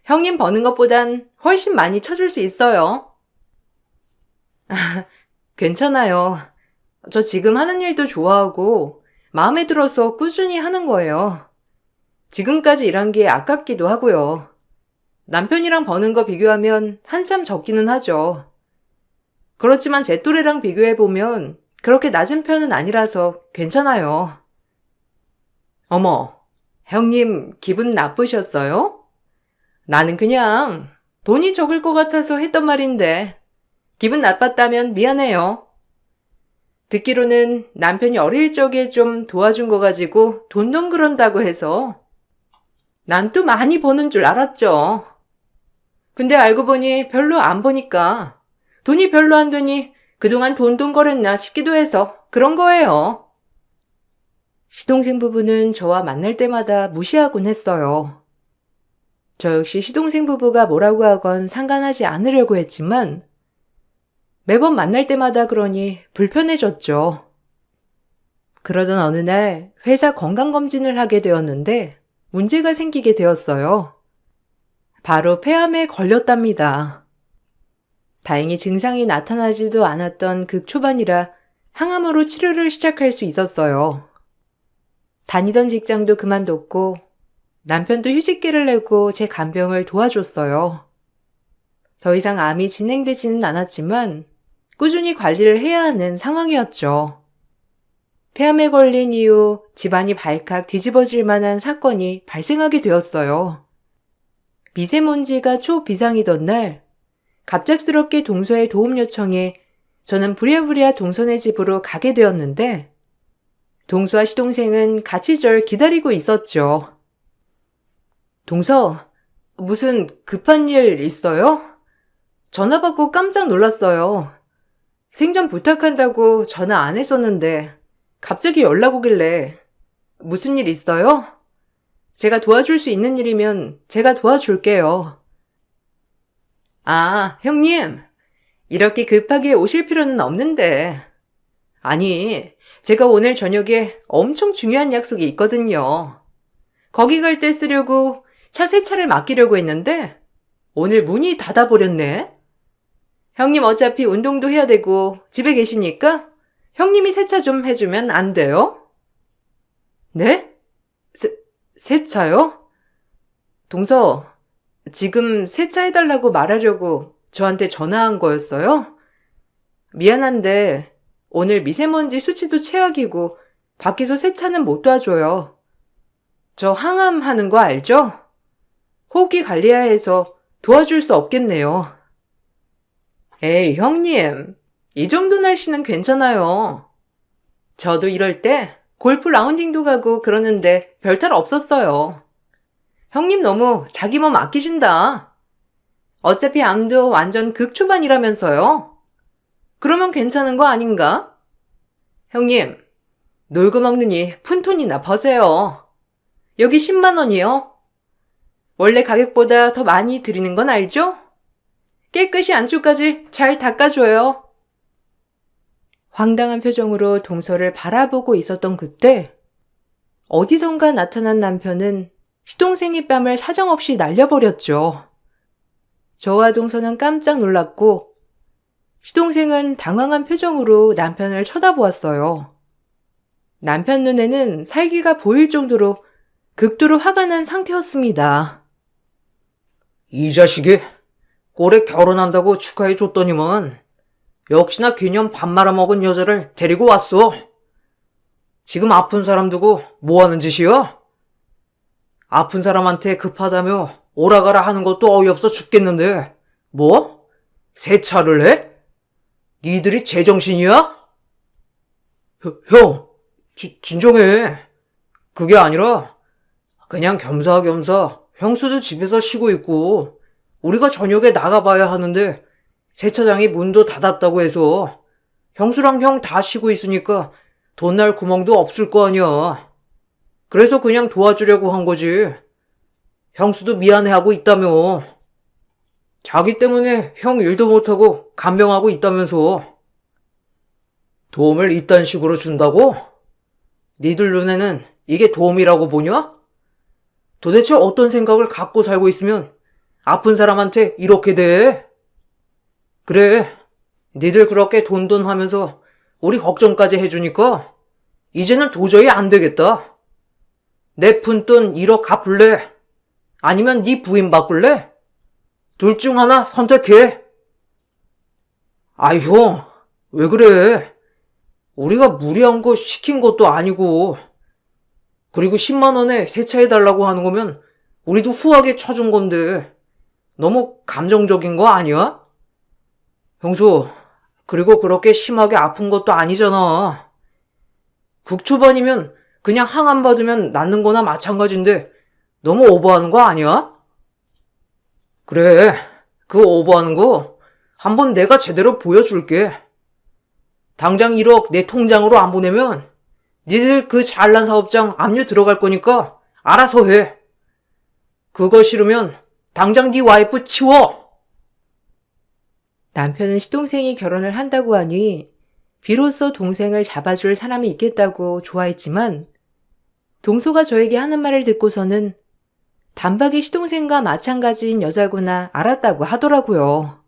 형님 버는 것보단 훨씬 많이 쳐줄 수 있어요. 괜찮아요. 저 지금 하는 일도 좋아하고 마음에 들어서 꾸준히 하는 거예요. 지금까지 일한 게 아깝기도 하고요. 남편이랑 버는 거 비교하면 한참 적기는 하죠. 그렇지만 제 또래랑 비교해보면 그렇게 낮은 편은 아니라서 괜찮아요. 어머, 형님 기분 나쁘셨어요? 나는 그냥 돈이 적을 것 같아서 했던 말인데 기분 나빴다면 미안해요. 듣기로는 남편이 어릴 적에 좀 도와준 거 가지고 돈돈 그런다고 해서 난 또 많이 버는 줄 알았죠. 근데 알고 보니 별로 안 버니까 돈이 별로 안 되니 그동안 돈돈 거랬나 싶기도 해서 그런 거예요. 시동생 부부는 저와 만날 때마다 무시하곤 했어요. 저 역시 시동생 부부가 뭐라고 하건 상관하지 않으려고 했지만 매번 만날 때마다 그러니 불편해졌죠. 그러던 어느 날 회사 건강검진을 하게 되었는데 문제가 생기게 되었어요. 바로 폐암에 걸렸답니다. 다행히 증상이 나타나지도 않았던 극초반이라 항암으로 치료를 시작할 수 있었어요. 다니던 직장도 그만뒀고 남편도 휴직계를 내고 제 간병을 도와줬어요. 더 이상 암이 진행되지는 않았지만 꾸준히 관리를 해야 하는 상황이었죠. 폐암에 걸린 이후 집안이 발칵 뒤집어질 만한 사건이 발생하게 되었어요. 미세먼지가 초비상이던 날 갑작스럽게 동서의 도움 요청에 저는 부랴부랴 동서네 집으로 가게 되었는데 동서와 시동생은 같이 절 기다리고 있었죠. 동서, 무슨 급한 일 있어요? 전화 받고 깜짝 놀랐어요. 생전 부탁한다고 전화 안 했었는데 갑자기 연락 오길래 무슨 일 있어요? 제가 도와줄 수 있는 일이면 제가 도와줄게요. 아, 형님. 이렇게 급하게 오실 필요는 없는데. 아니, 제가 오늘 저녁에 엄청 중요한 약속이 있거든요. 거기 갈 때 쓰려고 차 세차를 맡기려고 했는데 오늘 문이 닫아버렸네. 형님 어차피 운동도 해야 되고 집에 계시니까 형님이 세차 좀 해주면 안 돼요? 네? 세차요? 동서, 지금 세차해달라고 말하려고 저한테 전화한 거였어요? 미안한데 오늘 미세먼지 수치도 최악이고 밖에서 세차는 못 도와줘요. 저 항암하는 거 알죠? 호흡기 관리해야 해서 도와줄 수 없겠네요. 에이, 형님. 이 정도 날씨는 괜찮아요. 저도 이럴 때 골프 라운딩도 가고 그러는데 별탈 없었어요. 형님 너무 자기 몸 아끼신다. 어차피 암도 완전 극초반이라면서요. 그러면 괜찮은 거 아닌가? 형님, 놀고 먹느니 푼돈이나 버세요. 여기 10만 원이요. 원래 가격보다 더 많이 드리는 건 알죠? 깨끗이 안쪽까지 잘 닦아줘요. 황당한 표정으로 동서를 바라보고 있었던 그때 어디선가 나타난 남편은 시동생의 뺨을 사정없이 날려버렸죠. 저와 동서는 깜짝 놀랐고 시동생은 당황한 표정으로 남편을 쳐다보았어요. 남편 눈에는 살기가 보일 정도로 극도로 화가 난 상태였습니다. 이 자식이 올해 결혼한다고 축하해줬더니만 역시나 개념 밥 말아먹은 여자를 데리고 왔어. 지금 아픈 사람 두고 뭐하는 짓이야? 아픈 사람한테 급하다며 오라가라 하는 것도 어이없어 죽겠는데 뭐? 세차를 해? 니들이 제정신이야? 형, 진정해. 그게 아니라 그냥 겸사겸사 형수도 집에서 쉬고 있고 우리가 저녁에 나가봐야 하는데 세차장이 문도 닫았다고 해서 형수랑 형 다 쉬고 있으니까 돈 날 구멍도 없을 거 아니야. 그래서 그냥 도와주려고 한 거지. 형수도 미안해하고 있다며. 자기 때문에 형 일도 못하고 간병하고 있다면서. 도움을 이딴 식으로 준다고? 니들 눈에는 이게 도움이라고 보냐? 도대체 어떤 생각을 갖고 살고 있으면 아픈 사람한테 이렇게 돼? 그래, 니들 그렇게 돈돈 하면서 우리 걱정까지 해주니까 이제는 도저히 안 되겠다. 내 푼돈 1억 갚을래? 아니면 네 부인 바꿀래? 둘 중 하나 선택해. 아이 형, 왜 그래? 우리가 무리한 거 시킨 것도 아니고. 그리고 10만 원에 세차해달라고 하는 거면 우리도 후하게 쳐준 건데 너무 감정적인 거 아니야? 형수, 그리고 그렇게 심하게 아픈 것도 아니잖아. 극초반이면 그냥 항암 받으면 낫는 거나 마찬가지인데 너무 오버하는 거 아니야? 그래, 그 오버하는 거 한번 내가 제대로 보여줄게. 당장 1억 내 통장으로 안 보내면 니들 그 잘난 사업장 압류 들어갈 거니까 알아서 해. 그거 싫으면 당장 네 와이프 치워. 남편은 시동생이 결혼을 한다고 하니 비로소 동생을 잡아줄 사람이 있겠다고 좋아했지만 동서가 저에게 하는 말을 듣고서는 단박에 시동생과 마찬가지인 여자구나 알았다고 하더라고요.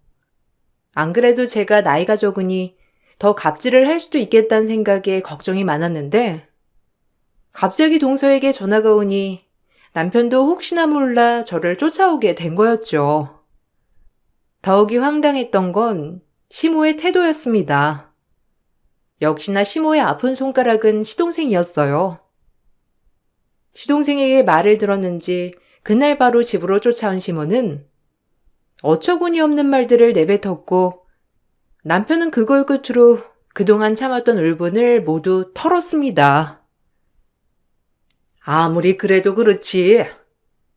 안 그래도 제가 나이가 적으니 더 갑질을 할 수도 있겠다는 생각에 걱정이 많았는데 갑자기 동서에게 전화가 오니 남편도 혹시나 몰라 저를 쫓아오게 된 거였죠. 더욱이 황당했던 건 시모의 태도였습니다. 역시나 시모의 아픈 손가락은 시동생이었어요. 시동생에게 말을 들었는지 그날 바로 집으로 쫓아온 시모는 어처구니 없는 말들을 내뱉었고 남편은 그걸 끝으로 그동안 참았던 울분을 모두 털었습니다. 아무리 그래도 그렇지.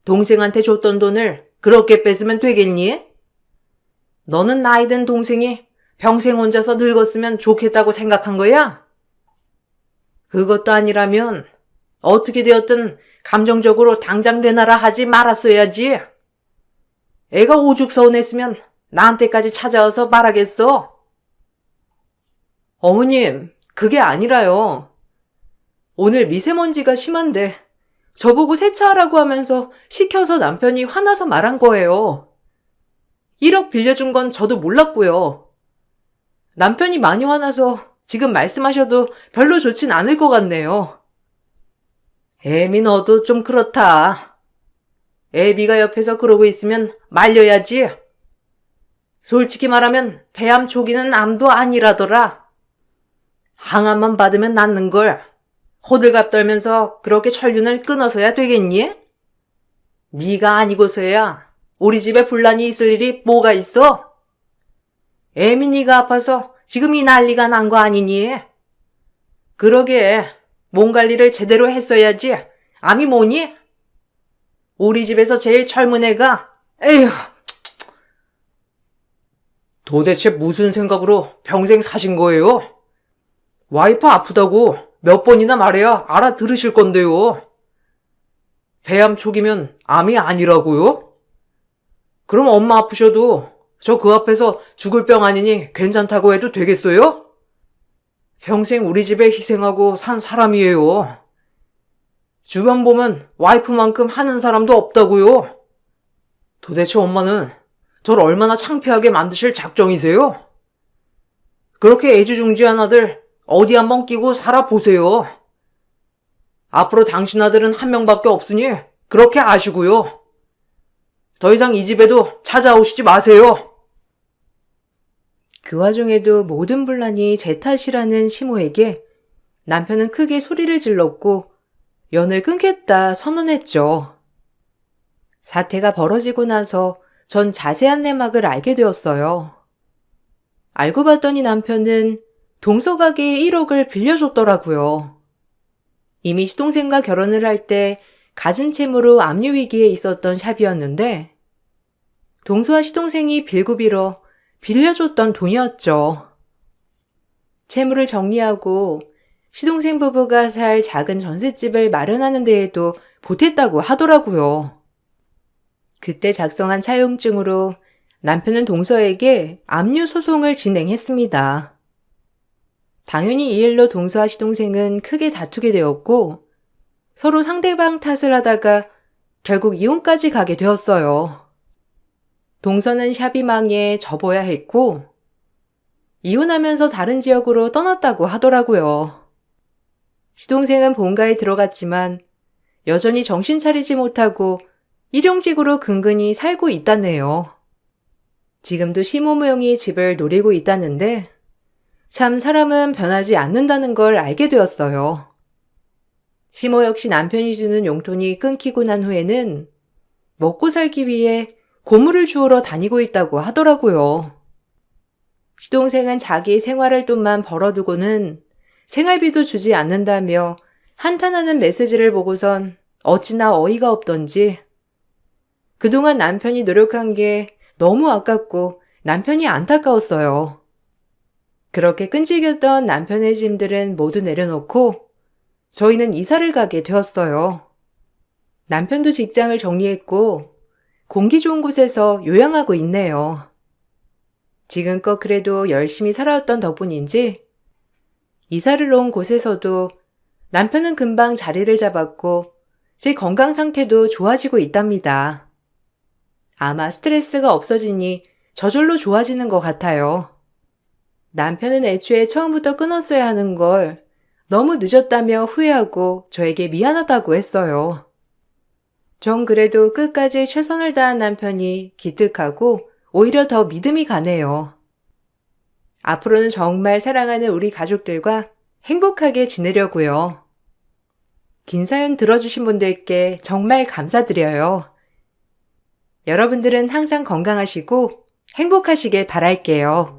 동생한테 줬던 돈을 그렇게 뺏으면 되겠니? 너는 나이 든 동생이 평생 혼자서 늙었으면 좋겠다고 생각한 거야? 그것도 아니라면 어떻게 되었든 감정적으로 당장 내놔라 하지 말았어야지. 애가 오죽 서운했으면 나한테까지 찾아와서 말하겠어. 어머님, 그게 아니라요. 오늘 미세먼지가 심한데 저보고 세차하라고 하면서 시켜서 남편이 화나서 말한 거예요. 1억 빌려준 건 저도 몰랐고요. 남편이 많이 화나서 지금 말씀하셔도 별로 좋진 않을 것 같네요. 애미 너도 좀 그렇다. 애비가 옆에서 그러고 있으면 말려야지. 솔직히 말하면 폐암 초기는 암도 아니라더라. 항암만 받으면 낫는 걸 호들갑 떨면서 그렇게 천륜을 끊어서야 되겠니? 네가 아니고서야 우리 집에 분란이 있을 일이 뭐가 있어? 애민이가 아파서 지금 이 난리가 난 거 아니니? 그러게 몸 관리를 제대로 했어야지. 암이 뭐니? 우리 집에서 제일 젊은 애가 에휴. 도대체 무슨 생각으로 평생 사신 거예요? 와이프 아프다고 몇 번이나 말해야 알아들으실 건데요. 폐암 초기면 암이 아니라고요? 그럼 엄마 아프셔도 저 그 앞에서 죽을 병 아니니 괜찮다고 해도 되겠어요? 평생 우리 집에 희생하고 산 사람이에요. 주변 보면 와이프만큼 하는 사람도 없다고요. 도대체 엄마는 저를 얼마나 창피하게 만드실 작정이세요? 그렇게 애지중지한 아들 어디 한번 끼고 살아보세요. 앞으로 당신 아들은 한 명밖에 없으니 그렇게 아시고요. 더 이상 이 집에도 찾아오시지 마세요. 그 와중에도 모든 분란이 제 탓이라는 시모에게 남편은 크게 소리를 질렀고 연을 끊겠다 선언했죠. 사태가 벌어지고 나서 전 자세한 내막을 알게 되었어요. 알고 봤더니 남편은 동서 가게에 1억을 빌려줬더라고요. 이미 시동생과 결혼을 할 때 갖은 채무로 압류 위기에 있었던 샵이었는데 동서와 시동생이 빌고 빌어 빌려줬던 돈이었죠. 채무를 정리하고 시동생 부부가 살 작은 전셋집을 마련하는 데에도 보탰다고 하더라고요. 그때 작성한 차용증으로 남편은 동서에게 압류 소송을 진행했습니다. 당연히 이 일로 동서와 시동생은 크게 다투게 되었고 서로 상대방 탓을 하다가 결국 이혼까지 가게 되었어요. 동서는 샵이 망해 접어야 했고 이혼하면서 다른 지역으로 떠났다고 하더라고요. 시동생은 본가에 들어갔지만 여전히 정신 차리지 못하고 일용직으로 근근히 살고 있다네요. 지금도 시모모형이 집을 노리고 있다는데 참 사람은 변하지 않는다는 걸 알게 되었어요. 시모 역시 남편이 주는 용돈이 끊기고 난 후에는 먹고 살기 위해 고물을 주우러 다니고 있다고 하더라고요. 시동생은 자기 생활할 돈만 벌어두고는 생활비도 주지 않는다며 한탄하는 메시지를 보고선 어찌나 어이가 없던지 그동안 남편이 노력한 게 너무 아깝고 남편이 안타까웠어요. 그렇게 끈질겼던 남편의 짐들은 모두 내려놓고 저희는 이사를 가게 되었어요. 남편도 직장을 정리했고 공기 좋은 곳에서 요양하고 있네요. 지금껏 그래도 열심히 살아왔던 덕분인지 이사를 온 곳에서도 남편은 금방 자리를 잡았고 제 건강 상태도 좋아지고 있답니다. 아마 스트레스가 없어지니 저절로 좋아지는 것 같아요. 남편은 애초에 처음부터 끊었어야 하는 걸 너무 늦었다며 후회하고 저에게 미안하다고 했어요. 전 그래도 끝까지 최선을 다한 남편이 기특하고 오히려 더 믿음이 가네요. 앞으로는 정말 사랑하는 우리 가족들과 행복하게 지내려고요. 긴 사연 들어주신 분들께 정말 감사드려요. 여러분들은 항상 건강하시고 행복하시길 바랄게요.